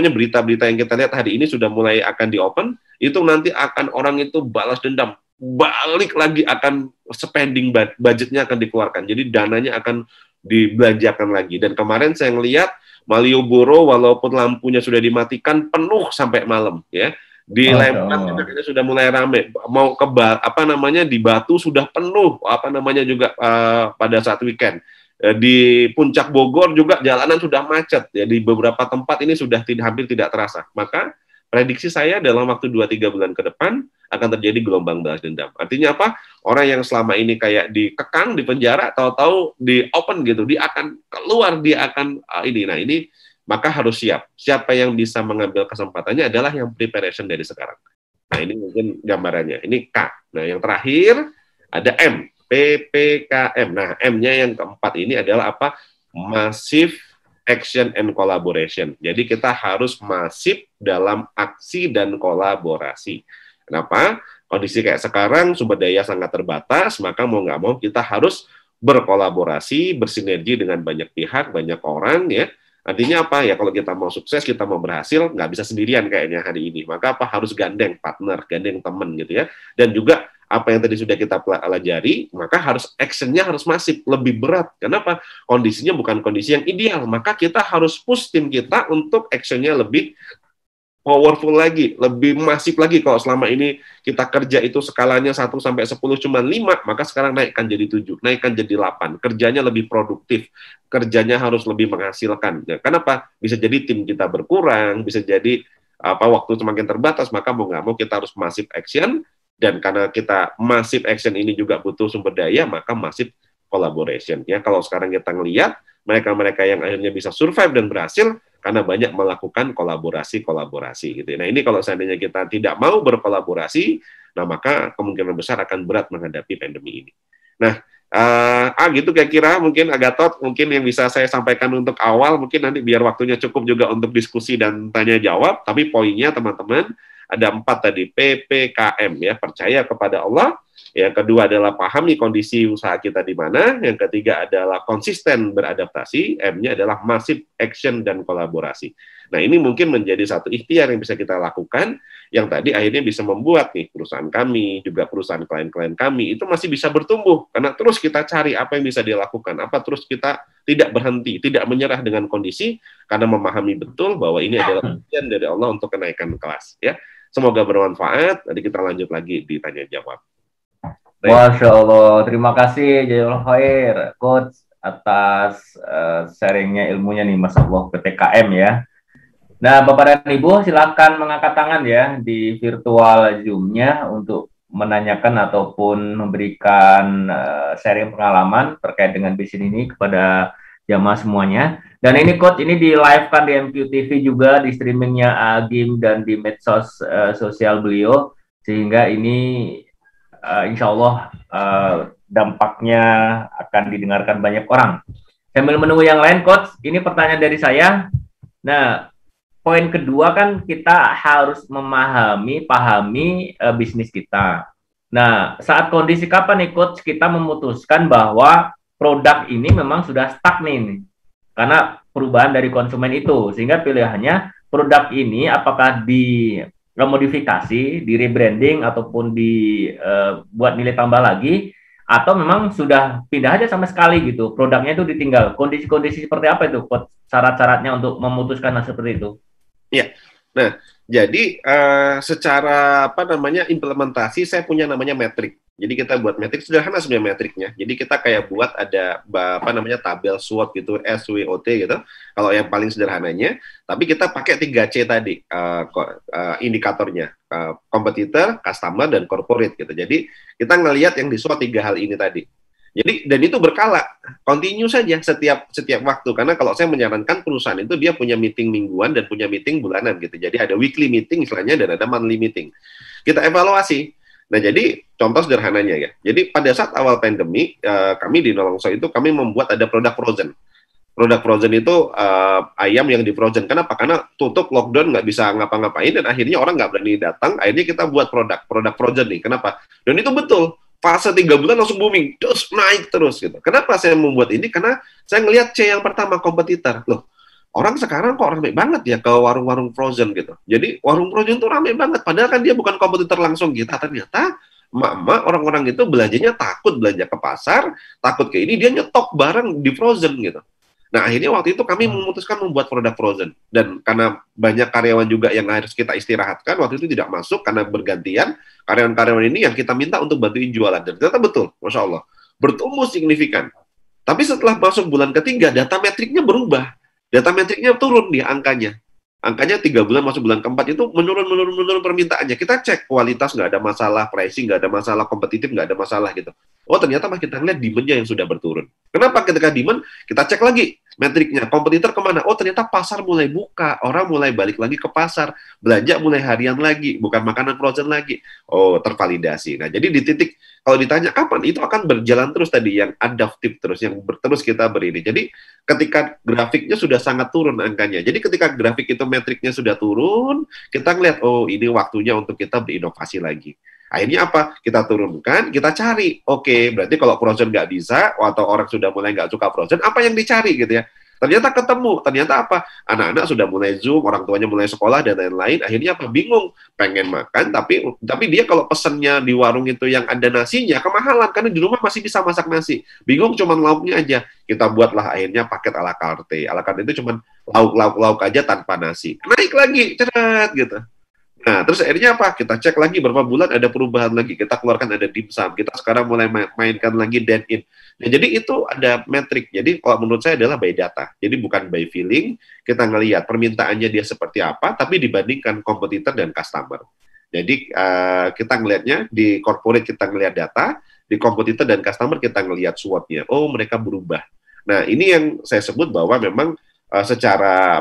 berita-berita yang kita lihat hari ini sudah mulai akan di-open, itu nanti akan orang itu balas dendam, balik lagi akan spending budgetnya akan dikeluarkan. Jadi dananya akan dibelanjakan lagi. Dan kemarin saya ngelihat Malioboro walaupun lampunya sudah dimatikan penuh sampai malam ya. Di Lembang juga sudah mulai ramai. Mau ke di Batu sudah penuh juga pada saat weekend. Di Puncak Bogor juga jalanan sudah macet ya, di beberapa tempat ini sudah hampir tidak terasa. Maka prediksi saya dalam waktu 2-3 bulan ke depan akan terjadi gelombang balas dendam. Artinya apa? Orang yang selama ini kayak dikekang, di penjara, tahu-tahu di open gitu, dia akan keluar, dia akan ini. Nah, ini maka harus siap. Siapa yang bisa mengambil kesempatannya adalah yang preparation dari sekarang. Nah, ini mungkin gambarannya. Ini K. Nah, yang terakhir ada M, PPKM. Nah, M-nya yang keempat ini adalah apa? Massive Action and Collaboration. Jadi kita harus masif dalam aksi dan kolaborasi. Kenapa? Kondisi kayak sekarang, sumber daya sangat terbatas, maka mau nggak mau kita harus berkolaborasi, bersinergi dengan banyak pihak, banyak orang, ya. Artinya apa? Ya kalau kita mau sukses, kita mau berhasil, nggak bisa sendirian kayaknya hari ini. Maka apa? Harus gandeng partner, gandeng teman gitu ya. Dan juga apa yang tadi sudah kita pelajari, maka harus action-nya harus masif, lebih berat. Kenapa? Kondisinya bukan kondisi yang ideal. Maka kita harus push tim kita untuk action-nya lebih powerful lagi, lebih masif lagi. Kalau selama ini kita kerja itu skalanya 1 sampai 10 cuma 5, maka sekarang naikkan jadi 7, naikkan jadi 8. Kerjanya lebih produktif, kerjanya harus lebih menghasilkan. Ya, kenapa? Bisa jadi tim kita berkurang, bisa jadi waktu semakin terbatas, maka mau nggak mau kita harus masif action, dan karena kita masif action ini juga butuh sumber daya, maka masif collaboration. Ya, kalau sekarang kita ngelihat mereka-mereka yang akhirnya bisa survive dan berhasil, karena banyak melakukan kolaborasi gitu. Nah, ini kalau seandainya kita tidak mau berkolaborasi, nah maka kemungkinan besar akan berat menghadapi pandemi ini. Nah, gitu kira-kira mungkin Agathot, mungkin yang bisa saya sampaikan untuk awal, mungkin nanti biar waktunya cukup juga untuk diskusi dan tanya jawab, tapi poinnya teman-teman, ada 4 tadi, PPKM ya, percaya kepada Allah. Yang kedua adalah pahami kondisi usaha kita di mana. Yang ketiga adalah konsisten beradaptasi. M-nya adalah massive action dan kolaborasi. Nah, ini mungkin menjadi satu ikhtiar yang bisa kita lakukan, yang tadi akhirnya bisa membuat nih perusahaan kami, juga perusahaan klien-klien kami, itu masih bisa bertumbuh. Karena terus kita cari apa yang bisa dilakukan, apa terus kita tidak berhenti, tidak menyerah dengan kondisi, karena memahami betul bahwa ini adalah ujian dari Allah untuk kenaikan kelas. Ya, semoga bermanfaat. Nanti kita lanjut lagi di tanya jawab. Masya Allah, terima kasih Jazakallahu Khair, Coach, atas sharingnya ilmunya nih, Mas Allah, PPKM ya. Nah, Bapak dan Ibu, silakan mengangkat tangan ya di virtual Zoom-nya untuk menanyakan ataupun memberikan sharing pengalaman terkait dengan bisnis ini kepada jamaah semuanya. Dan ini Coach, ini di live-kan di MQTV juga, di streamingnya Agim dan di medsos sosial beliau, sehingga ini insya Allah dampaknya akan didengarkan banyak orang. Sambil menunggu yang lain, Coach, ini pertanyaan dari saya. Nah, poin kedua kan kita harus pahami bisnis kita. Nah, saat kondisi kapan nih, Coach, kita memutuskan bahwa produk ini memang sudah stuck nih, karena perubahan dari konsumen itu, sehingga pilihannya produk ini apakah dimodifikasi, di rebranding ataupun dibuat nilai tambah lagi, atau memang sudah pindah aja sama sekali gitu, produknya itu ditinggal. Kondisi-kondisi seperti apa itu, syarat-syaratnya untuk memutuskan hal seperti itu? Iya. Nah, jadi secara implementasi, saya punya namanya metrik. Jadi kita buat metrik, sederhana sebenarnya metriknya. Jadi kita kayak buat ada tabel SWOT gitu, SWOT gitu. Kalau yang paling sederhananya, tapi kita pakai 3C tadi indikatornya, kompetitor, customer, dan corporate gitu. Jadi kita ngelihat yang di SWOT 3 hal ini tadi. Jadi, dan itu berkala, continue saja setiap waktu. Karena kalau saya menyarankan perusahaan itu dia punya meeting mingguan dan punya meeting bulanan gitu. Jadi ada weekly meeting istilahnya dan ada monthly meeting. Kita evaluasi. Nah, jadi contoh sederhananya ya. Jadi pada saat awal pandemi, kami di Nolongso itu kami membuat ada produk frozen. Produk frozen itu ayam yang di frozen. Kenapa? Karena tutup, lockdown, nggak bisa ngapa-ngapain, dan akhirnya orang nggak berani datang. Akhirnya kita buat produk frozen nih. Kenapa? Dan itu betul. Fase 3 bulan langsung booming, terus naik terus gitu. Kenapa saya membuat ini? Karena saya ngelihat C yang pertama, kompetitor. Loh, orang sekarang kok rame banget ya ke warung-warung frozen gitu. Jadi warung frozen tuh rame banget. Padahal kan dia bukan kompetitor langsung kita. Ternyata emak-emak, orang-orang itu belanjanya takut belanja ke pasar, takut ke ini, dia nyetok barang di frozen gitu. Nah, akhirnya waktu itu kami memutuskan membuat produk frozen. Dan karena banyak karyawan juga yang harus kita istirahatkan, waktu itu tidak masuk karena bergantian. Karyawan-karyawan ini yang kita minta untuk bantuin jualan. Dan ternyata betul, Masya Allah, bertumbuh signifikan. Tapi setelah masuk bulan ketiga, data metriknya berubah. Data metriknya turun di angkanya. Angkanya 3 bulan masuk bulan keempat itu menurun permintaannya. Kita cek kualitas nggak ada masalah, pricing nggak ada masalah, kompetitif nggak ada masalah gitu. Oh, ternyata pas kita lihat demand-nya yang sudah berturun. Kenapa? Ketika demand, kita cek lagi metriknya, kompetitor kemana? Oh, ternyata pasar mulai buka, orang mulai balik lagi ke pasar, belanja mulai harian lagi, bukan makanan frozen lagi. Oh, tervalidasi. Nah, jadi di titik, kalau ditanya kapan, itu akan berjalan terus tadi, yang adaptif terus, yang terus kita beri. Jadi, ketika grafiknya sudah sangat turun angkanya. Jadi, ketika grafik itu metriknya sudah turun, kita ngeliat, oh, ini waktunya untuk kita berinovasi lagi. Akhirnya apa? Kita turunkan, kita cari. Oke, berarti kalau frozen nggak bisa, atau orang sudah mulai nggak suka frozen, apa yang dicari gitu ya? Ternyata ketemu. Ternyata apa? Anak-anak sudah mulai Zoom, orang tuanya mulai sekolah, dan lain-lain. Akhirnya apa? Bingung. Pengen makan, tapi dia kalau pesennya di warung itu yang ada nasinya, kemahalan. Karena di rumah masih bisa masak nasi. Bingung cuman lauknya aja. Kita buatlah akhirnya paket ala carte. Ala carte itu cuman lauk aja tanpa nasi. Naik lagi, cerat gitu. Nah, terus akhirnya apa? Kita cek lagi berapa bulan ada perubahan lagi. Kita keluarkan ada dimsum. Kita sekarang mulai mainkan lagi dine-in. Nah, jadi itu ada metrik. Jadi kalau menurut saya adalah by data. Jadi bukan by feeling. Kita ngelihat permintaannya dia seperti apa, tapi dibandingkan kompetitor dan customer. Jadi kita ngelihatnya di corporate, kita ngelihat data, di kompetitor dan customer kita ngelihat SWOT-nya. Oh, mereka berubah. Nah, ini yang saya sebut bahwa memang secara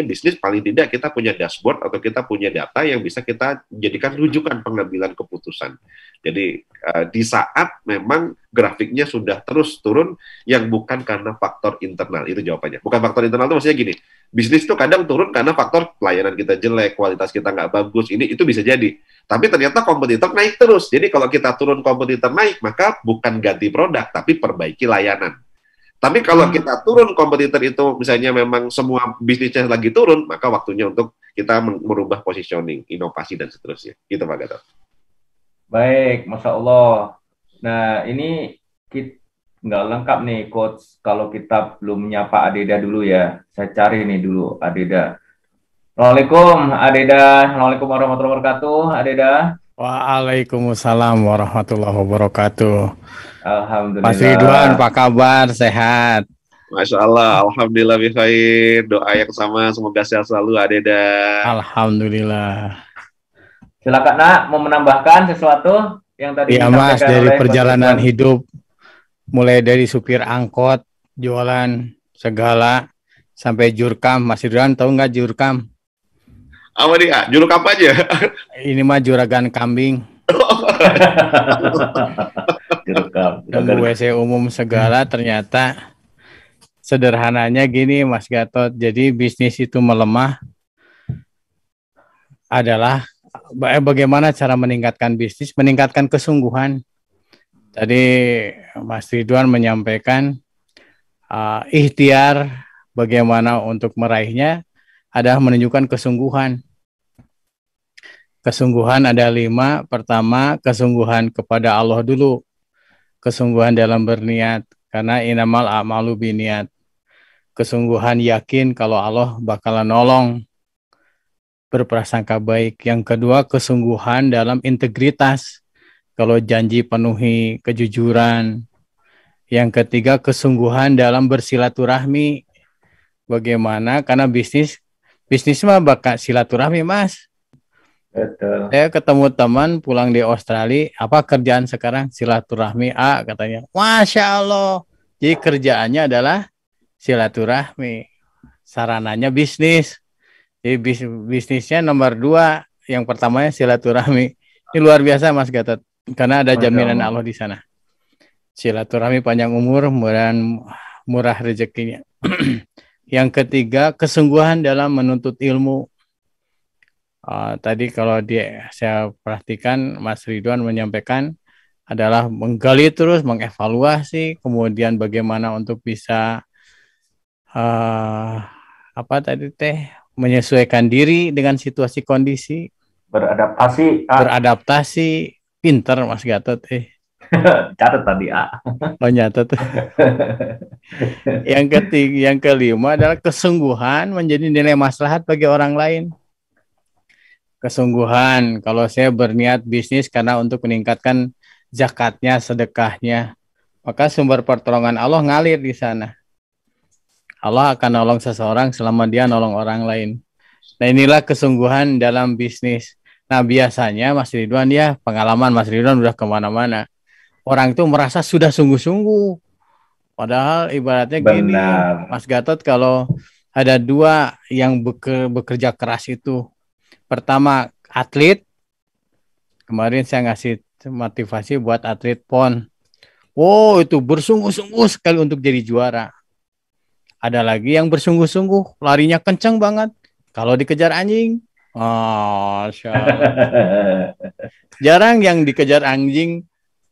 bisnis, paling tidak kita punya dashboard atau kita punya data yang bisa kita jadikan rujukan pengambilan keputusan. Jadi di saat memang grafiknya sudah terus turun, yang bukan karena faktor internal, itu jawabannya. Bukan faktor internal itu maksudnya gini, bisnis itu kadang turun karena faktor pelayanan kita jelek, kualitas kita nggak bagus, itu bisa jadi. Tapi ternyata kompetitor naik terus. Jadi kalau kita turun, kompetitor naik, maka bukan ganti produk, tapi perbaiki layanan. Tapi kalau kita turun, kompetitor itu misalnya memang semua bisnisnya lagi turun, maka waktunya untuk kita merubah positioning, inovasi, dan seterusnya. Gitu Pak Gatot. Baik, Masya Allah. Nah, ini kita nggak lengkap nih, Coach, kalau kita belum menyapa Adeda dulu ya. Saya cari nih dulu Adeda. Assalamualaikum, Adeda. Assalamualaikum warahmatullahi wabarakatuh, Adeda. Waalaikumsalam warahmatullahi wabarakatuh. Alhamdulillah. Mas Ridwan, apa kabar? Sehat? Masya Allah, Alhamdulillah bikhair. Doa yang sama, semoga sehat selalu, Adeda. Alhamdulillah. Silakan Nak, mau menambahkan sesuatu yang tadi Iya Mas, dari perjalanan hidup, mulai dari supir angkot, jualan segala, sampai jurkam. Mas Ridwan tahu nggak jurkam? Apa nih, juruk apa aja? Ini mah juragan kambing. Nunggu WC umum segala, ternyata sederhananya gini Mas Gatot. Jadi bisnis itu melemah adalah bagaimana cara meningkatkan bisnis, meningkatkan kesungguhan. Tadi Mas Ridwan menyampaikan ikhtiar bagaimana untuk meraihnya adalah menunjukkan kesungguhan. Kesungguhan ada 5. Pertama, kesungguhan kepada Allah dulu. Kesungguhan dalam berniat. Karena inamal a'malu biniat. Kesungguhan yakin kalau Allah bakalan nolong. Berprasangka baik. Yang kedua, kesungguhan dalam integritas. Kalau janji penuhi, kejujuran. Yang ketiga, kesungguhan dalam bersilaturahmi. Bagaimana? Karena bisnis mah bakal silaturahmi Mas. Betul. Saya ketemu teman pulang di Australia, apa kerjaan sekarang? Silaturahmi katanya. Masya Allah. Jadi kerjaannya adalah silaturahmi. Sarananya bisnis. Jadi bisnisnya nomor 2, yang pertamanya silaturahmi. Ini luar biasa Mas Gatot. Karena ada jaminan Allah di sana. Silaturahmi panjang umur, murah rezekinya. Yang ketiga, kesungguhan dalam menuntut ilmu. Tadi kalau saya perhatikan Mas Ridwan menyampaikan adalah menggali terus, mengevaluasi, kemudian bagaimana untuk bisa menyesuaikan diri dengan situasi kondisi, beradaptasi, pinter Mas Gatot. Catat tadi A. Oh nyatet. Yang kelima adalah kesungguhan menjadi nilai maslahat bagi orang lain. Kesungguhan, kalau saya berniat bisnis karena untuk meningkatkan zakatnya, sedekahnya, maka sumber pertolongan Allah ngalir di sana. Allah akan nolong seseorang selama dia nolong orang lain. Nah inilah kesungguhan dalam bisnis. Nah biasanya Mas Ridwan ya, pengalaman Mas Ridwan udah kemana-mana. Orang itu merasa sudah sungguh-sungguh. Padahal ibaratnya gini, Mas Gatot, kalau ada dua yang bekerja keras itu. Pertama, atlet. Kemarin saya ngasih motivasi buat atlet PON. Oh, itu bersungguh-sungguh sekali untuk jadi juara. Ada lagi yang bersungguh-sungguh, larinya kencang banget. Kalau dikejar anjing, jarang yang dikejar anjing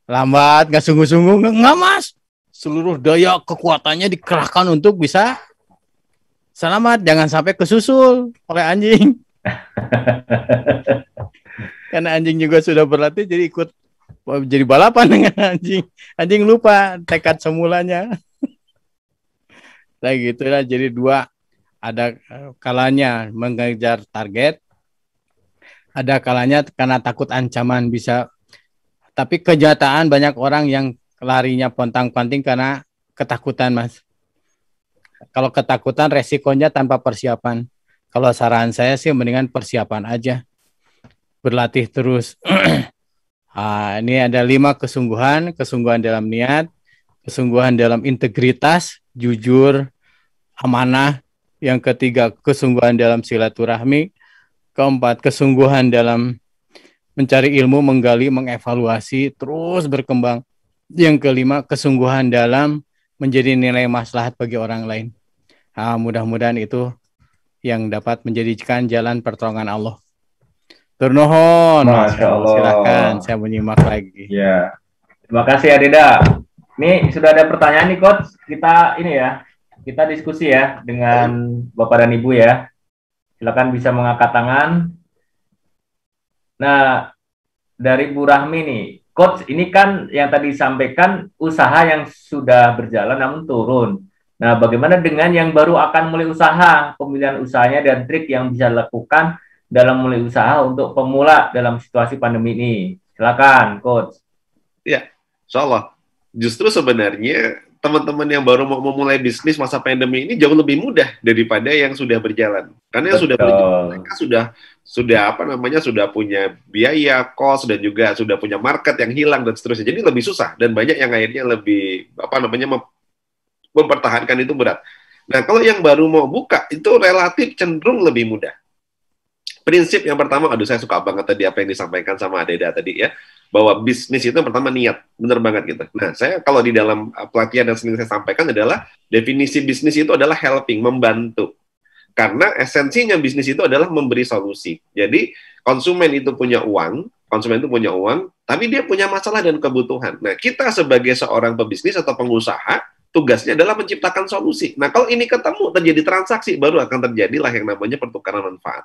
lambat, nggak sungguh-sungguh, nggak Mas. Seluruh daya kekuatannya dikerahkan untuk bisa selamat, jangan sampai kesusul oleh anjing. Karena anjing juga sudah berlatih, jadi ikut jadi balapan dengan anjing. Anjing lupa tekad semulanya. Nah gitulah, jadi dua, ada kalanya mengejar target, ada kalanya karena takut ancaman bisa. Tapi kenyataan banyak orang yang larinya pontang-panting karena ketakutan, Mas. Kalau ketakutan resikonya tanpa persiapan. Kalau saran saya sih mendingan persiapan aja. Berlatih terus. Ini ada 5 kesungguhan. Kesungguhan dalam niat, kesungguhan dalam integritas, jujur, amanah. Yang ketiga, kesungguhan dalam silaturahmi. Keempat, kesungguhan dalam mencari ilmu, menggali, mengevaluasi, terus berkembang. Yang kelima, kesungguhan dalam menjadi nilai maslahat bagi orang lain. Mudah-mudahan itu yang dapat menjadikan jalan pertolongan Allah. Turnuhun, Masya Allah. Silakan, saya menyimak lagi. Ya, terima kasih Adeda. Ini sudah ada pertanyaan nih Coach. Kita diskusi ya dengan Bapak dan Ibu ya. Silakan bisa mengangkat tangan. Nah, dari Bu Rahmi nih, Coach, ini kan yang tadi disampaikan usaha yang sudah berjalan namun turun. Nah, bagaimana dengan yang baru akan mulai usaha, pemilihan usahanya dan trik yang bisa dilakukan dalam mulai usaha untuk pemula dalam situasi pandemi ini? Silakan, Coach. Ya, insya Allah. Justru sebenarnya teman-teman yang baru mau memulai bisnis masa pandemi ini jauh lebih mudah daripada yang sudah berjalan. Karena yang sudah berjalan, mereka sudah punya biaya, cost, dan juga sudah punya market yang hilang dan seterusnya. Jadi lebih susah dan banyak yang akhirnya lebih mempertahankan itu berat. Nah, kalau yang baru mau buka itu relatif cenderung lebih mudah. Prinsip yang pertama, saya suka banget tadi apa yang disampaikan sama Adeda tadi ya, bahwa bisnis itu yang pertama niat, bener banget gitu. Nah, saya kalau di dalam pelatihan yang sering saya sampaikan adalah definisi bisnis itu adalah helping, membantu. Karena esensinya bisnis itu adalah memberi solusi. Jadi konsumen itu punya uang, tapi dia punya masalah dan kebutuhan. Nah, kita sebagai seorang pebisnis atau pengusaha, tugasnya adalah menciptakan solusi. Nah, kalau ini ketemu, terjadi transaksi, baru akan terjadilah yang namanya pertukaran manfaat.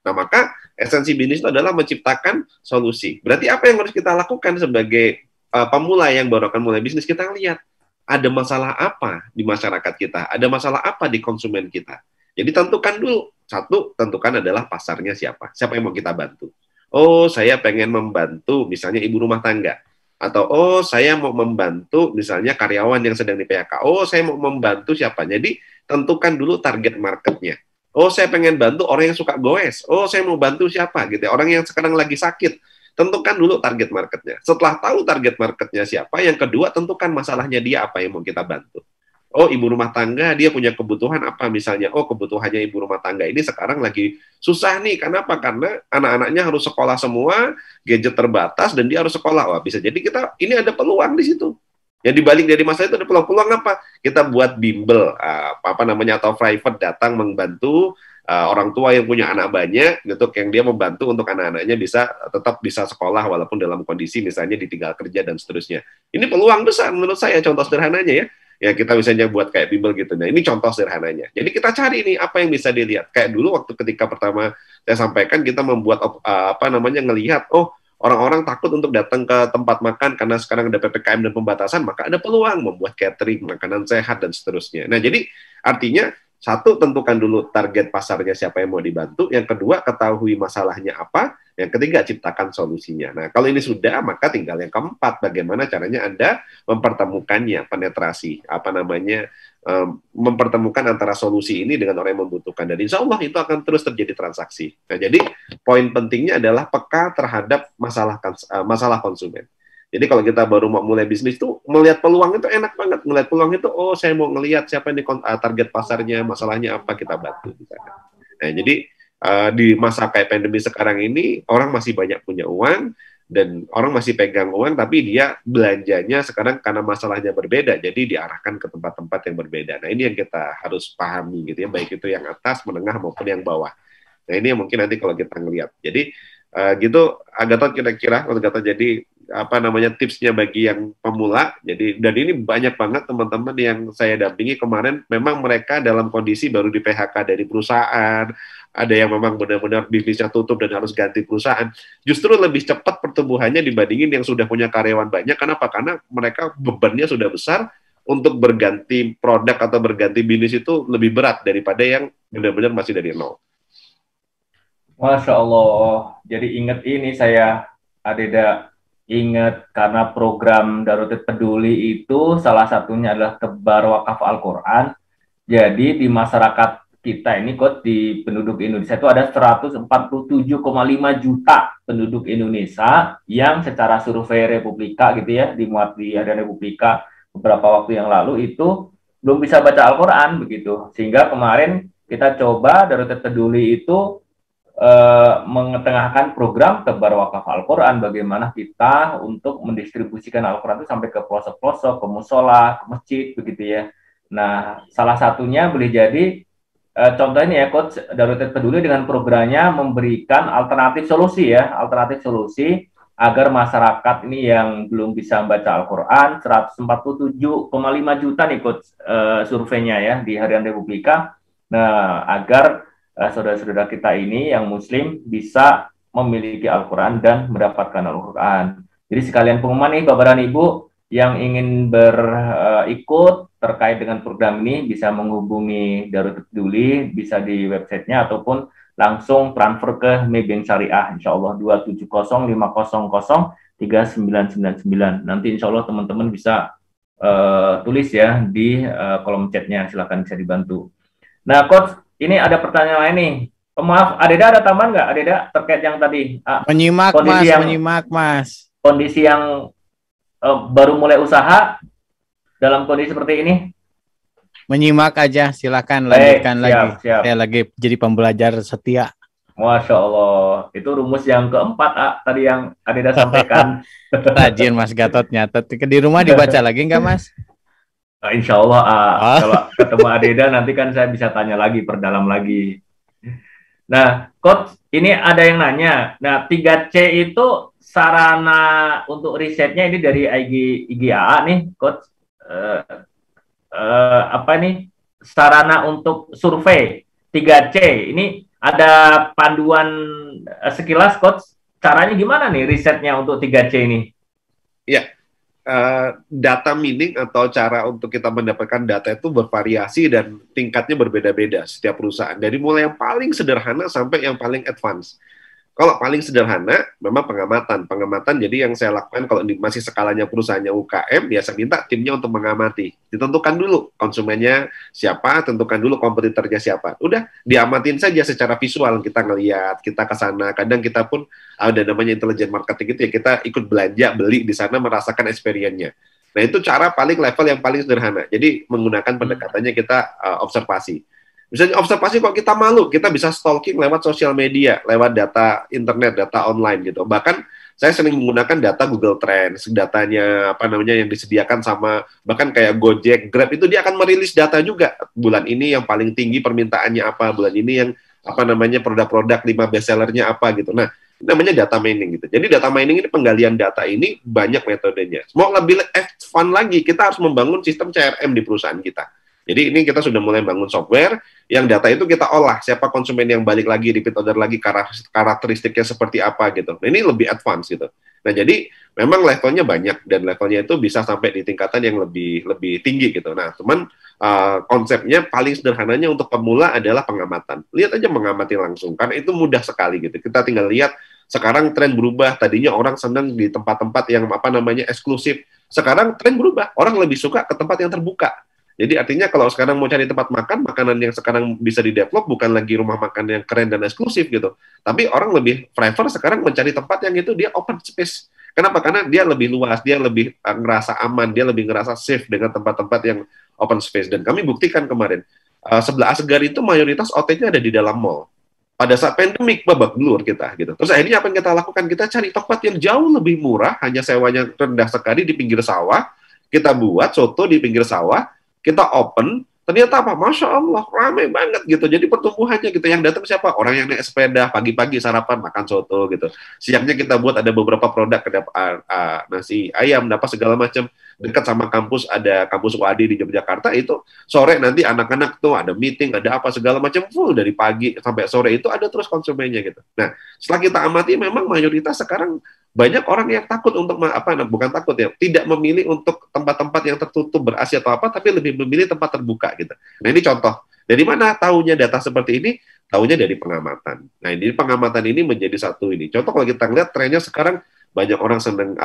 Nah, maka esensi bisnis itu adalah menciptakan solusi. Berarti apa yang harus kita lakukan sebagai pemula yang baru akan mulai bisnis? Kita lihat ada masalah apa di masyarakat kita, ada masalah apa di konsumen kita. Jadi tentukan dulu. Satu, tentukan adalah pasarnya siapa yang mau kita bantu. Oh, saya pengen membantu misalnya ibu rumah tangga. Atau, oh, saya mau membantu misalnya karyawan yang sedang di PHK. Oh, saya mau membantu siapa. Jadi tentukan dulu target marketnya. Oh, saya pengen bantu orang yang suka goes. Oh, saya mau bantu siapa gitu ya. Orang yang sekarang lagi sakit. Tentukan dulu target marketnya. Setelah tahu target marketnya siapa, yang kedua tentukan masalahnya dia apa yang mau kita bantu. Oh, ibu rumah tangga dia punya kebutuhan apa misalnya. Oh, kebutuhannya ibu rumah tangga ini sekarang lagi susah nih. Kenapa? Karena anak-anaknya harus sekolah semua, gadget terbatas dan dia harus sekolah. Wah, bisa jadi ini ada peluang di situ. Yang dibalik dari masalah itu ada peluang-peluang apa? Kita buat bimbel, apa namanya, atau private datang membantu orang tua yang punya anak banyak, gitu, yang dia membantu untuk anak-anaknya bisa tetap bisa sekolah walaupun dalam kondisi misalnya ditinggal kerja dan seterusnya. Ini peluang besar menurut saya, contoh sederhananya ya. Ya kita misalnya buat kayak bimbel gitu. Nah ini contoh sederhananya. Jadi kita cari nih apa yang bisa dilihat. Kayak dulu waktu ketika pertama saya sampaikan kita membuat apa namanya ngelihat, oh orang-orang takut untuk datang ke tempat makan karena sekarang ada PPKM dan pembatasan, maka ada peluang membuat catering, makanan sehat, dan seterusnya. Nah, jadi artinya, satu, tentukan dulu target pasarnya siapa yang mau dibantu. Yang kedua, ketahui masalahnya apa. Yang ketiga, ciptakan solusinya. Nah, kalau ini sudah, maka tinggal yang keempat, bagaimana caranya Anda mempertemukannya, penetrasi, apa namanya, mempertemukan antara solusi ini dengan orang yang membutuhkan. Dan insya Allah itu akan terus terjadi transaksi. Nah, jadi poin pentingnya adalah peka terhadap masalah konsumen. Jadi kalau kita baru mau mulai bisnis itu, melihat peluang itu enak banget. Melihat peluang itu, oh saya mau ngelihat siapa ini target pasarnya, masalahnya apa, kita bantu. Nah, jadi di masa kayak pandemi sekarang ini, orang masih banyak punya uang, dan orang masih pegang uang, tapi dia belanjanya sekarang karena masalahnya berbeda, jadi diarahkan ke tempat-tempat yang berbeda. Nah, ini yang kita harus pahami gitu ya, baik itu yang atas, menengah, maupun yang bawah. Nah, ini yang mungkin nanti kalau kita ngelihat. Jadi, gitu, Gatot kira-kira, Gatot, jadi apa namanya tipsnya bagi yang pemula. Jadi, dan ini banyak banget teman-teman yang saya dampingi kemarin, memang mereka dalam kondisi baru di PHK dari perusahaan, ada yang memang benar-benar bisnisnya tutup dan harus ganti perusahaan. Justru lebih cepat pertumbuhannya dibandingin yang sudah punya karyawan banyak. Kenapa? Karena mereka bebannya sudah besar, untuk berganti produk atau berganti bisnis itu lebih berat daripada yang benar-benar masih dari nol. Masya Allah. Jadi ingat ini saya, Adeda, ingat karena program Darurat Peduli itu salah satunya adalah tebar wakaf Al-Quran. Jadi di masyarakat kita ini, Coach, di penduduk Indonesia itu ada 147,5 juta penduduk Indonesia yang secara survei Republika gitu ya, dimuat di Harian Republika beberapa waktu yang lalu itu belum bisa baca Al-Quran begitu. Sehingga kemarin kita coba Darurat Peduli itu mengetengahkan program tebar wakaf Al-Quran, bagaimana kita untuk mendistribusikan Al-Quran itu sampai ke pelosok-pelosok, ke musola, ke masjid begitu ya. Nah, salah satunya boleh jadi contohnya ya, Coach, Darurat Peduli dengan programnya memberikan alternatif solusi ya, alternatif solusi agar masyarakat ini yang belum bisa membaca Al-Quran, 147,5 juta nih, Coach, surveinya ya di Harian Republika. Nah, agar saudara-saudara kita ini yang Muslim bisa memiliki Al-Quran dan mendapatkan Al-Quran. Jadi sekalian pengumuman nih, Bapak dan Ibu yang ingin berikut terkait dengan program ini bisa menghubungi Darurat Peduli, bisa di websitenya ataupun langsung transfer ke Maybank Syariah, insya Allah 270-500-3999. Nanti insya Allah teman-teman bisa tulis ya di kolom chatnya, silakan bisa dibantu. Nah, Coach, ini ada pertanyaan lain nih. Maaf, Adeda ada tambahan nggak, Adeda, terkait yang tadi? Menyimak, Mas, menyimak, Mas. Kondisi yang baru mulai usaha dalam kondisi seperti ini? Menyimak aja, silakan lanjutkan lagi. Siap. Saya lagi jadi pembelajar setia. Masya Allah, itu rumus yang keempat tadi yang Adeda sampaikan. Rajin Mas Gatot nyatet. Di rumah dibaca lagi nggak, Mas? Insya Allah, kalau ketemu Adeda nanti kan saya bisa tanya lagi, perdalam lagi. Nah, Coach, ini ada yang nanya. Nah, 3C itu sarana untuk risetnya ini dari IGAA nih, Coach. Apa nih? Sarana untuk survei 3C. Ini ada panduan sekilas, Coach. Caranya gimana nih risetnya untuk 3C ini? Ya. Data mining atau cara untuk kita mendapatkan data itu bervariasi dan tingkatnya berbeda-beda setiap perusahaan. Dari mulai yang paling sederhana sampai yang paling advance. Kalau paling sederhana, memang pengamatan. Jadi yang saya lakukan kalau masih skalanya perusahaannya UKM, ya saya minta timnya untuk mengamati. Ditentukan dulu konsumennya siapa, tentukan dulu kompetitornya siapa. Udah, diamatin saja secara visual. Kita ngelihat, kita ke sana. Kadang kita pun ada namanya intelligent marketing itu ya, kita ikut belanja, beli di sana, merasakan experience-nya. Nah, itu cara paling level yang paling sederhana. Jadi menggunakan pendekatannya kita observasi. Misalnya observasi kok kita malu, kita bisa stalking lewat sosial media, lewat data internet, data online gitu. Bahkan saya sering menggunakan data Google Trends, datanya apa namanya yang disediakan sama bahkan kayak Gojek, Grab itu dia akan merilis data juga. Bulan ini yang paling tinggi permintaannya apa, bulan ini yang apa namanya produk-produk 5 bestsellernya apa gitu. Nah, namanya data mining gitu. Jadi data mining ini penggalian data ini banyak metodenya. Mau lebih fun lagi, kita harus membangun sistem CRM di perusahaan kita. Jadi ini kita sudah mulai bangun software yang data itu kita olah, siapa konsumen yang balik lagi, repeat order lagi, karakteristiknya seperti apa gitu. Nah, ini lebih advance gitu. Nah, jadi memang levelnya banyak dan levelnya itu bisa sampai di tingkatan yang lebih tinggi gitu. Nah, cuman konsepnya paling sederhananya untuk pemula adalah pengamatan. Lihat aja mengamati langsung, karena itu mudah sekali gitu. Kita tinggal lihat sekarang tren berubah. Tadinya orang senang di tempat-tempat yang apa namanya eksklusif. Sekarang tren berubah, orang lebih suka ke tempat yang terbuka. Jadi artinya kalau sekarang mau cari tempat makan, makanan yang sekarang bisa di-develop bukan lagi rumah makan yang keren dan eksklusif gitu. Tapi orang lebih prefer sekarang mencari tempat yang itu dia open space. Kenapa? Karena dia lebih luas, dia lebih ngerasa aman, dia lebih ngerasa safe dengan tempat-tempat yang open space. Dan kami buktikan kemarin, sebelah Asgar itu mayoritas outletnya ada di dalam mall. Pada saat pandemik babak belur kita gitu. Terus akhirnya apa yang kita lakukan? Kita cari tempat yang jauh lebih murah, hanya sewanya rendah sekali di pinggir sawah. Kita buat soto di pinggir sawah, kita open, ternyata apa? Masya Allah, ramai banget gitu. Jadi pertumbuhannya gitu. Yang datang siapa? Orang yang naik sepeda, pagi-pagi sarapan, makan soto gitu. Siangnya kita buat ada beberapa produk, nasi ayam, dapat segala macam. Dekat sama kampus, ada kampus UAD di Yogyakarta, itu sore nanti anak-anak tuh ada meeting, ada apa segala macam, full dari pagi sampai sore itu ada terus konsumennya gitu. Nah, setelah kita amati memang mayoritas sekarang banyak orang yang takut untuk bukan takut ya, tidak memilih untuk tempat-tempat yang tertutup ber-AC atau apa, tapi lebih memilih tempat terbuka gitu. Nah, ini contoh. Dari mana tahunya data seperti ini? Tahunya dari pengamatan. Nah, ini pengamatan ini menjadi satu ini. Contoh kalau kita lihat trennya sekarang banyak orang senang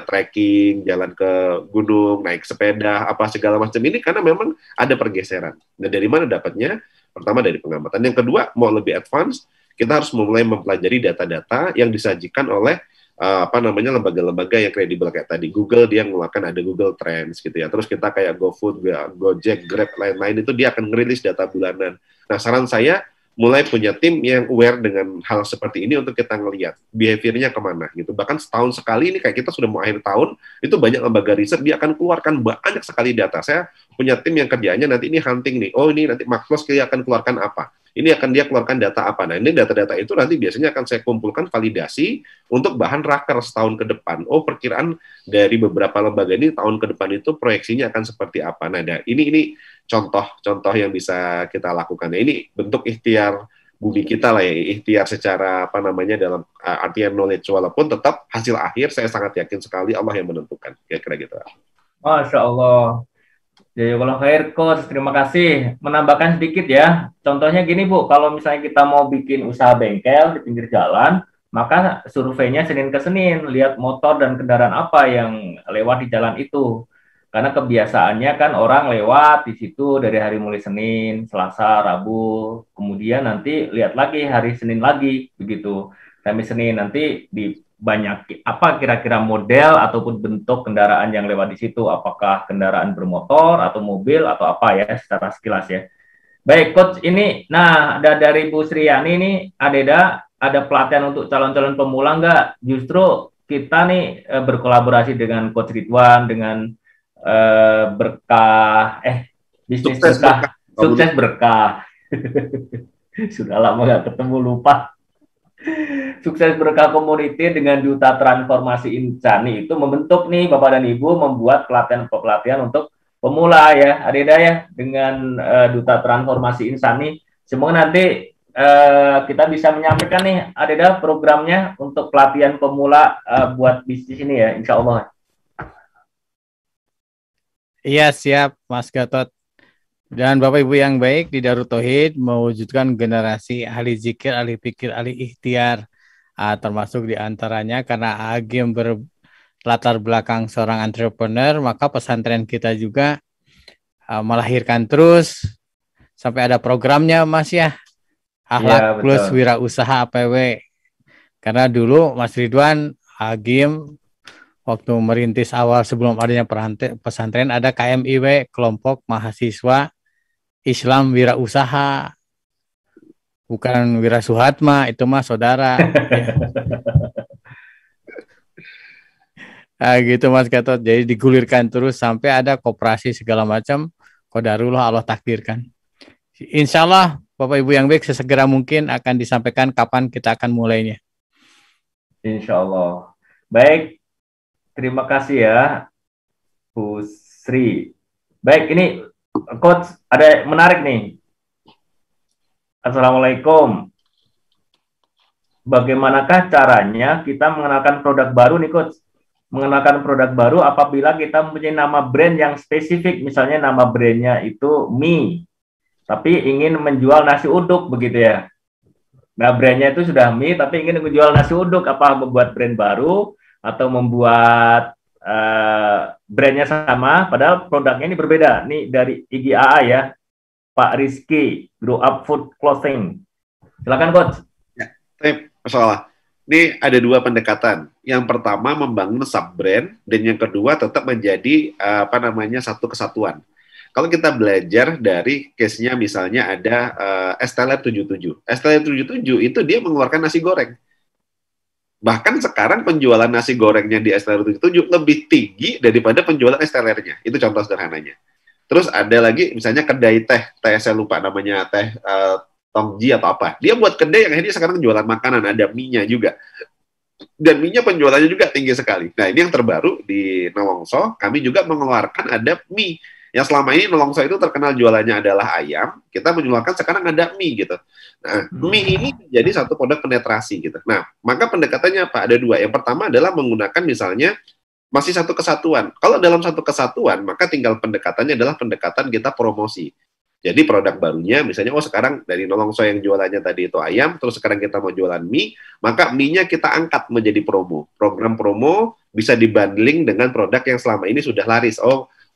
trekking, jalan ke gunung, naik sepeda, apa segala macam ini karena memang ada pergeseran. Nah, dari mana dapatnya? Pertama dari pengamatan. Yang kedua, mau lebih advance, kita harus mulai mempelajari data-data yang disajikan oleh lembaga-lembaga yang kredibel kayak tadi Google, dia mengeluarkan ada Google Trends gitu ya. Terus kita kayak GoFood, Gojek, Grab, lain-lain itu dia akan ngerilis data bulanan. Nah, saran saya mulai punya tim yang aware dengan hal seperti ini untuk kita ngelihat behaviornya kemana gitu. Bahkan setahun sekali ini kayak kita sudah mau akhir tahun, itu banyak lembaga riset dia akan keluarkan banyak sekali data. Saya punya tim yang kerjanya nanti ini hunting nih. Oh, ini nanti Marklos akan keluarkan apa? Ini akan dia keluarkan data apa? Nah, ini data-data itu nanti biasanya akan saya kumpulkan validasi untuk bahan raker setahun ke depan. Oh, perkiraan dari beberapa lembaga ini tahun ke depan itu proyeksinya akan seperti apa. Nah, ini contoh-contoh yang bisa kita lakukan. Nah, ini bentuk ikhtiar bumi kita lah ya, ikhtiar secara dalam artian knowledge, walaupun tetap hasil akhir saya sangat yakin sekali Allah yang menentukan. Kira-kira gitu. Masya Allah. Jazakallahu khair, Coach. Terima kasih. Menambahkan sedikit ya. Contohnya gini, Bu. Kalau misalnya kita mau bikin usaha bengkel di pinggir jalan, maka surveinya Senin ke Senin. Lihat motor dan kendaraan apa yang lewat di jalan itu. Karena kebiasaannya kan orang lewat di situ dari hari mulai Senin, Selasa, Rabu. Kemudian nanti lihat lagi hari Senin lagi. Begitu. Kami Senin nanti di banyak apa kira-kira model ataupun bentuk kendaraan yang lewat di situ, apakah kendaraan bermotor atau mobil atau apa ya secara sekilas ya. Baik, Coach, ini nah ada dari Bu Sriani ini, Adeda ada pelatihan untuk calon-calon pemula nggak? Justru kita nih berkolaborasi dengan Coach Ridwan dengan berkah bisnis berkah, sukses berkah. Sudah lama nggak ketemu, lupa. Sukses Berkah Community dengan Duta Transformasi Insani itu membentuk nih Bapak dan Ibu, membuat pelatihan untuk pemula ya, Adeda ya, dengan Duta Transformasi Insani. Semoga nanti kita bisa menyampaikan nih Adeda programnya untuk pelatihan pemula buat bisnis ini ya, insya Allah. Iya, siap Mas Gatot. Dan Bapak Ibu yang baik, di Darut Tauhid mewujudkan generasi ahli zikir, ahli pikir, ahli ikhtiar. Termasuk diantaranya karena Agim berlatar belakang seorang entrepreneur, maka pesantren kita juga melahirkan terus sampai ada programnya, Mas ya. Akhlak plus wirausaha APW. Karena dulu Mas Ridwan, Agim, waktu merintis awal sebelum adanya pesantren ada KMIW, Kelompok Mahasiswa Islam Wirausaha, bukan Wira Suhatma, itu mah saudara. Gitu Mas Gatot. Jadi digulirkan terus sampai ada koperasi segala macam. Qadarullah Allah takdirkan. Insya Allah Bapak Ibu yang baik sesegera mungkin akan disampaikan kapan kita akan mulainya. Insya Allah. Baik, terima kasih ya Bu Sri. Baik, ini Coach ada menarik nih. Assalamualaikum. Bagaimanakah caranya kita mengenalkan produk baru nih Coach? Mengenalkan produk baru apabila kita mempunyai nama brand yang spesifik, misalnya nama brandnya itu mie, tapi ingin menjual nasi uduk begitu ya. Nah brandnya itu sudah mie, tapi ingin menjual nasi uduk, apa membuat brand baru atau membuat brandnya sama, padahal produknya ini berbeda. Nih dari IGAA ya, Pak Rizky, Grow Up Food Clothing. Silakan Coach. Ya, masalah. Ini ada dua pendekatan. Yang pertama membangun sub-brand, dan yang kedua tetap menjadi satu kesatuan. Kalau kita belajar dari case-nya misalnya ada Esteller 77. Esteller 77 itu dia mengeluarkan nasi goreng. Bahkan sekarang penjualan nasi gorengnya di Esteller 77 lebih tinggi daripada penjualan Estellernya. Itu contoh sederhananya. Terus ada lagi misalnya kedai teh saya lupa namanya teh Tongji atau apa. Dia buat kedai yang akhirnya sekarang jualan makanan, ada mie-nya juga. Dan mie-nya penjualannya juga tinggi sekali. Nah, ini yang terbaru di Nelongso, kami juga mengeluarkan ada mie. Yang selama ini Nelongso itu terkenal jualannya adalah ayam, kita menjualkan sekarang ada mie gitu. Nah, mie ini jadi satu produk penetrasi gitu. Nah, maka pendekatannya apa? Ada dua. Yang pertama adalah menggunakan misalnya masih satu kesatuan. Kalau dalam satu kesatuan, maka tinggal pendekatannya adalah pendekatan kita promosi. Jadi produk barunya, misalnya, sekarang dari Nelongso yang jualannya tadi itu ayam, terus sekarang kita mau jualan mie, maka mie-nya kita angkat menjadi promo. Program promo bisa dibundling dengan produk yang selama ini sudah laris.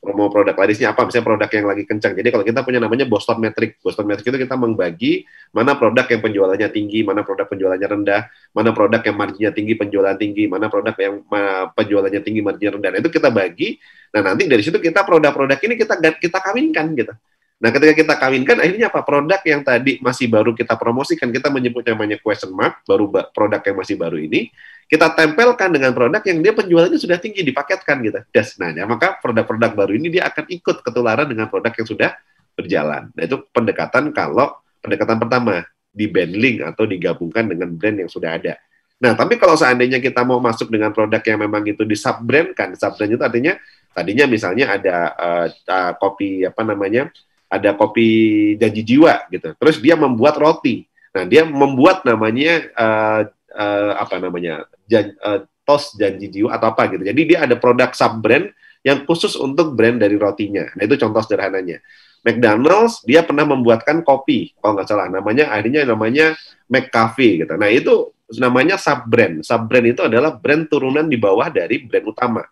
Promo produk larisnya apa? Misalnya produk yang lagi kencang. Jadi kalau kita punya namanya Boston Metric. Boston Metric itu kita membagi mana produk yang penjualannya tinggi, mana produk penjualannya rendah, mana produk yang marginnya tinggi, penjualan tinggi, mana produk yang penjualannya tinggi, marginnya rendah. Nah, itu kita bagi. Nah, nanti dari situ kita produk-produk ini kita kawinkan gitu. Nah, ketika kita kawinkan, akhirnya apa? Produk yang tadi masih baru kita promosikan, kita menyebut namanya question mark, produk yang masih baru ini, kita tempelkan dengan produk yang dia penjualannya sudah tinggi, dipaketkan gitu. Nah, maka produk-produk baru ini dia akan ikut ketularan dengan produk yang sudah berjalan. Nah, itu pendekatan pertama, di bundling atau digabungkan dengan brand yang sudah ada. Nah, tapi kalau seandainya kita mau masuk dengan produk yang memang itu di sub-brand itu artinya, tadinya misalnya ada kopi, ada kopi Janji Jiwa gitu. Terus dia membuat roti. Nah, dia membuat namanya Tos Janji Jiwa atau apa gitu. Jadi dia ada produk sub-brand yang khusus untuk brand dari rotinya. Nah, itu contoh sederhananya. McDonald's dia pernah membuatkan kopi, kalau nggak salah akhirnya namanya McCafe gitu. Nah, itu namanya sub-brand. Sub-brand itu adalah brand turunan di bawah dari brand utama.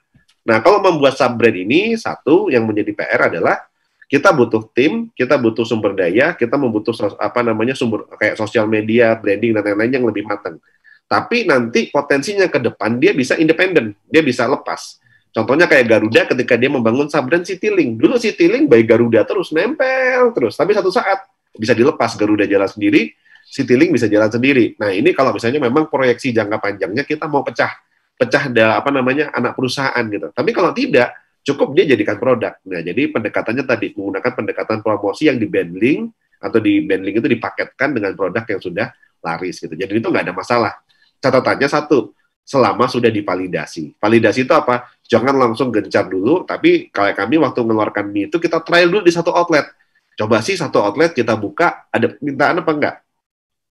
Nah, kalau membuat sub-brand ini, satu yang menjadi PR adalah kita butuh tim, kita butuh sumber daya, kita membutuh sumber kayak sosial media, branding dan lain-lain yang lebih matang. Tapi nanti potensinya ke depan dia bisa independen, dia bisa lepas. Contohnya kayak Garuda ketika dia membangun sub-brand Citylink. Dulu Citylink by Garuda terus nempel terus, tapi satu saat bisa dilepas, Garuda jalan sendiri, Citylink bisa jalan sendiri. Nah, ini kalau misalnya memang proyeksi jangka panjangnya kita mau pecah anak perusahaan gitu. Tapi kalau tidak, cukup dia jadikan produk. Nah, jadi pendekatannya tadi menggunakan pendekatan promosi yang di bundling atau di bundling itu dipaketkan dengan produk yang sudah laris gitu. Jadi itu nggak ada masalah. Catatannya satu, selama sudah divalidasi. Validasi itu apa? Jangan langsung gencar dulu, tapi kalau kami waktu mengeluarkan mie itu kita trial dulu di satu outlet. Coba sih satu outlet kita buka, ada permintaan apa enggak?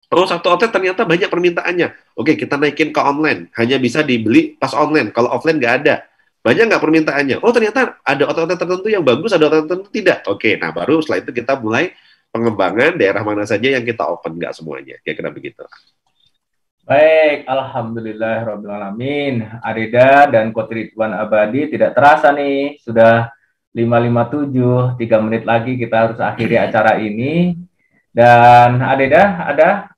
Satu outlet ternyata banyak permintaannya. Oke, kita naikin ke online. Hanya bisa dibeli pas online. Kalau offline nggak ada. Banyak nggak permintaannya? Ternyata ada outlet tertentu yang bagus, ada outlet tertentu tidak. Oke, nah baru setelah itu kita mulai pengembangan daerah mana saja yang kita open, nggak semuanya. Kira-kira begitu. Baik, alhamdulillahirrahmanirrahim. Arida dan Coach Ridwan Abadi tidak terasa nih, sudah 5:57, 3 menit lagi kita harus akhiri acara ini. Dan Arida, ada?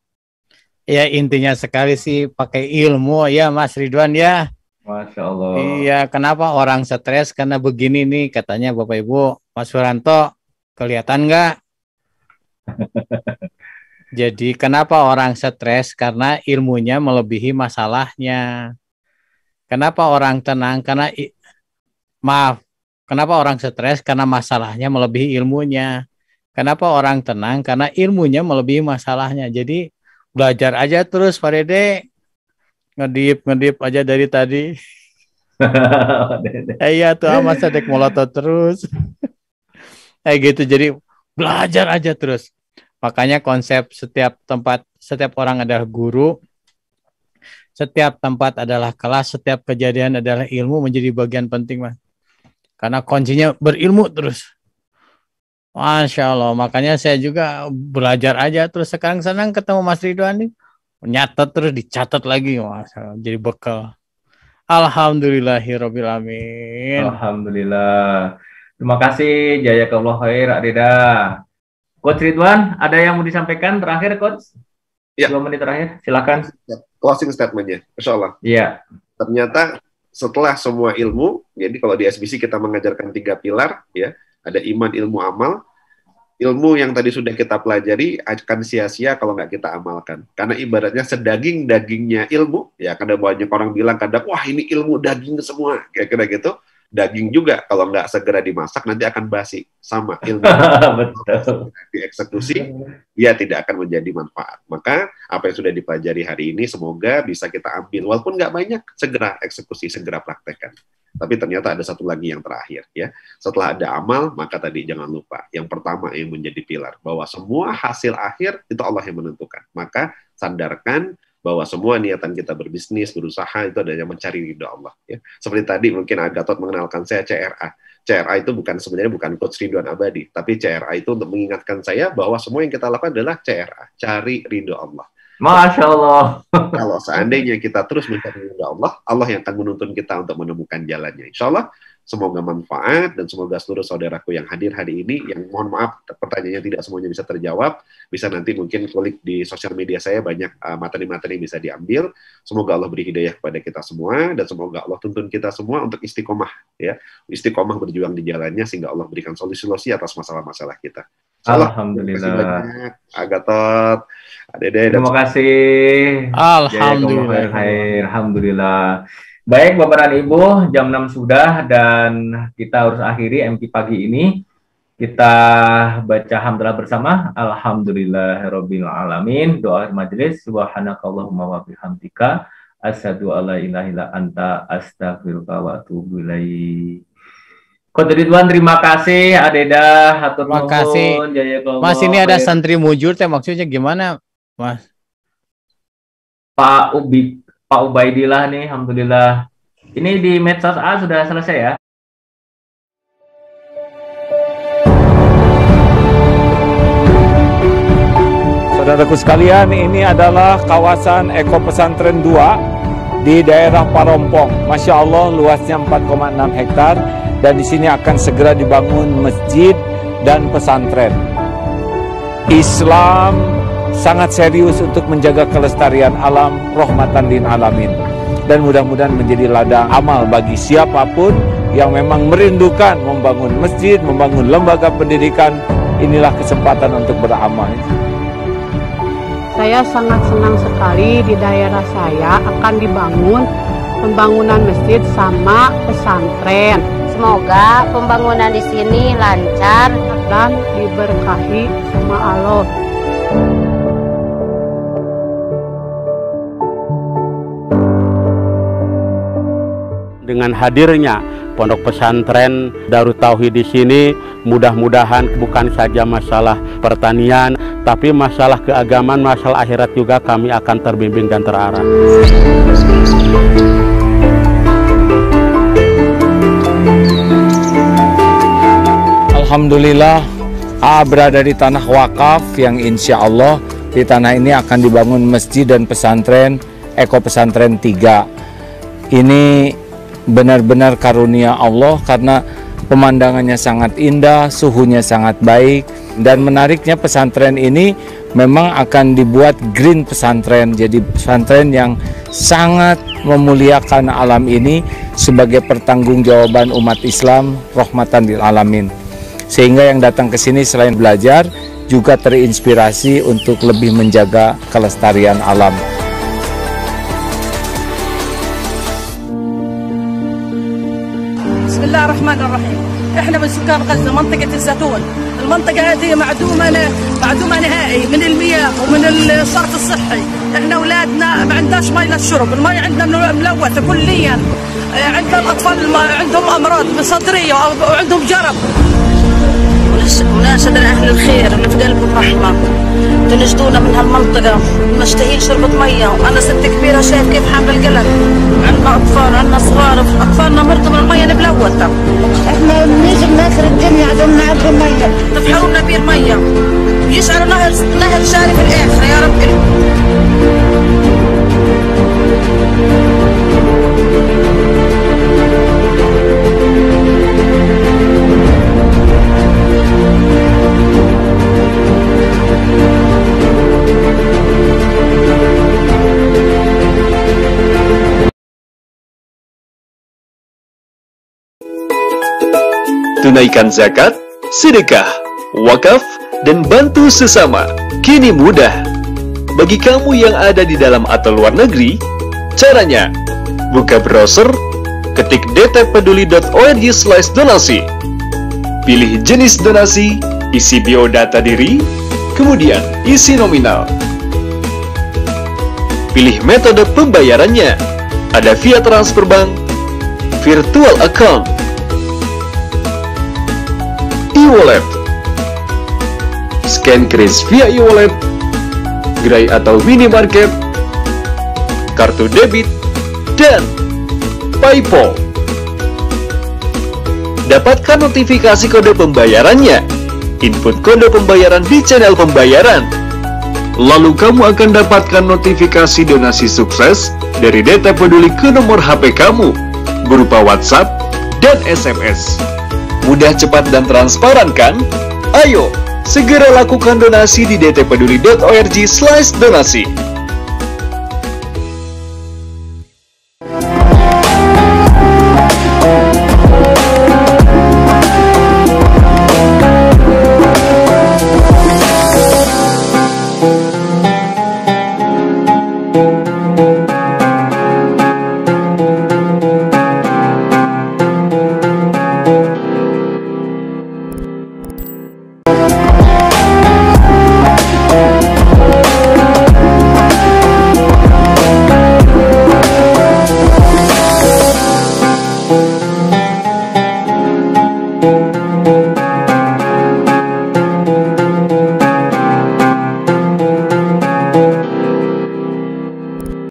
Ya, intinya sekali sih pakai ilmu ya Mas Ridwan ya. Masya Allah. Iya, kenapa orang stres? Karena begini nih, katanya Bapak Ibu, Mas Suranto, kelihatan nggak? Jadi kenapa orang stres? Karena ilmunya melebihi masalahnya. Kenapa orang tenang? Kenapa orang stres? Karena masalahnya melebihi ilmunya. Kenapa orang tenang? Karena ilmunya melebihi masalahnya. Jadi belajar aja terus Pak Dede. Ngedip aja dari tadi. Iya tuh Mas Sadek melotot terus. Kayak gitu, jadi belajar aja terus. Makanya konsep setiap orang adalah guru, setiap tempat adalah kelas, setiap kejadian adalah ilmu menjadi bagian penting, Mas. Karena kuncinya berilmu terus. Masya Allah, makanya saya juga belajar aja terus. Sekarang senang ketemu Mas Ridwan nih, nyatet terus dicatat lagi, Masya Allah, jadi bekal. Alhamdulillahirabbil alamin. Alhamdulillah. Terima kasih, jazakallahu khair, Adeda. Coach Ridwan, ada yang mau disampaikan terakhir, Coach? Ya. 2 menit terakhir, silakan. Closing statement-nya, Insya Allah. Iya. Ternyata setelah semua ilmu, jadi kalau di SBC kita mengajarkan 3 pilar, ya, ada iman, ilmu, amal. Ilmu yang tadi sudah kita pelajari akan sia-sia kalau nggak kita amalkan. Karena ibaratnya sedaging-dagingnya ilmu, ya kadang banyak orang bilang kadang, wah ini ilmu daging semua, kira-kira gitu. Daging juga kalau nggak segera dimasak nanti akan basi. Sama ilmu. Betul. Dieksekusi, dia tidak akan menjadi manfaat. Maka apa yang sudah dipelajari hari ini semoga bisa kita ambil. Walaupun nggak banyak, segera eksekusi, segera praktekkan. Tapi ternyata ada satu lagi yang terakhir, ya. Setelah ada amal, maka tadi jangan lupa. Yang pertama yang menjadi pilar, bahwa semua hasil akhir itu Allah yang menentukan. Maka sandarkan bahwa semua niatan kita berbisnis, berusaha itu adalah mencari ridho Allah. Ya. Seperti tadi mungkin Agatot mengenalkan saya CRA. CRA itu sebenarnya bukan Coach Ridwan Abadi, tapi CRA itu untuk mengingatkan saya bahwa semua yang kita lakukan adalah CRA, cari ridho Allah. Masya Allah. Kalau seandainya kita terus mencari ridho Allah, Allah yang akan menuntun kita untuk menemukan jalannya. Insya Allah, semoga manfaat dan semoga seluruh saudaraku yang hadir hari ini, yang mohon maaf pertanyaannya tidak semuanya bisa terjawab, bisa nanti mungkin klik di sosial media saya, banyak materi-materi bisa diambil. Semoga Allah beri hidayah kepada kita semua dan semoga Allah tuntun kita semua untuk istiqomah, ya, istiqomah berjuang di jalannya sehingga Allah berikan solusi-solusi atas masalah-masalah kita. Alhamdulillah. Terima kasih banyak, Agatot, Adede. Terima kasih. Alhamdulillah. Alhamdulillah. Baik, Bapak dan Ibu, jam 6 sudah dan kita harus akhiri MP pagi ini. Kita baca hamdalah bersama. Alhamdulillahirabbil alamin. Doa majelis. Subhanakallahumma wa bihamdika asyhadu alla ilaha illa anta astaghfiruka wa atubu ilaik. Coach Ridwan, terima kasih. Adeda, hatur nuhun. Terima kasih. Mas, ini ada santri mujur, maksudnya gimana, Mas? Pak Ubaidillah nih, alhamdulillah. Ini di medsos A sudah selesai ya. Saudaraku sekalian, ini adalah kawasan Eko Pesantren 2 di daerah Parompong. Masya Allah, luasnya 4,6 hektar. Dan di sini akan segera dibangun masjid dan pesantren. Islam sangat serius untuk menjaga kelestarian alam, rahmatan lil alamin. Dan mudah-mudahan menjadi ladang amal bagi siapapun yang memang merindukan membangun masjid, membangun lembaga pendidikan. Inilah kesempatan untuk beramal. Saya sangat senang sekali di daerah saya akan dibangun pembangunan masjid sama pesantren. Semoga pembangunan di sini lancar dan diberkahi sama Allah. Dengan hadirnya pondok pesantren Darut Tauhid di sini, mudah-mudahan bukan saja masalah pertanian, tapi masalah keagamaan, masalah akhirat juga kami akan terbimbing dan terarah. Alhamdulillah, berada di tanah wakaf yang insya Allah di tanah ini akan dibangun masjid dan pesantren Eko Pesantren 3. Ini benar-benar karunia Allah karena pemandangannya sangat indah, suhunya sangat baik, dan menariknya pesantren ini memang akan dibuat green pesantren, jadi pesantren yang sangat memuliakan alam ini sebagai pertanggungjawaban umat Islam, rahmatan lil alamin. Sehingga yang datang ke sini selain belajar juga terinspirasi untuk lebih menjaga kelestarian alam. سكان غزة منطقة الزيتون. المنطقة هذه معدومة نهائي من المياه ومن الصرف الصحي. احنا اولادنا ما عندناش مي للشرب، المي عندنا ملوثة كليا. عندنا الاطفال عندهم امراض صدرية وعندهم جرب. مناشدة لأهل الخير اللي في قلبهم رحمة تنجدونا من هالمنطقة، مشتهين شربة مية. وأنا ست كبيرة شايف كيف حامل القلق، عندنا أطفال عندنا صغار، أطفالنا مرضوا من المية الملوثة. إحنا بنيجي من آخر الدنيا عشان نعبي مية، تفحروا لنا بير مية يشعلوا نهر جاري في الآخر يا رب. Tunaikan zakat, sedekah, wakaf, dan bantu sesama. Kini mudah. Bagi kamu yang ada di dalam atau luar negeri, caranya buka browser, ketik dtpeduli.org/donasi. Pilih jenis donasi, isi biodata diri, kemudian isi nominal. Pilih metode pembayarannya. Ada via transfer bank, virtual account, e-wallet, scan kris via e-wallet, gerai atau minimarket, kartu debit, dan PayPal. Dapatkan notifikasi kode pembayarannya. Input kode pembayaran di channel pembayaran. Lalu kamu akan dapatkan notifikasi donasi sukses dari DT Peduli ke nomor HP kamu berupa WhatsApp dan SMS. Mudah, cepat, dan transparan kan? Ayo, segera lakukan donasi di dtpeduli.org/donasi.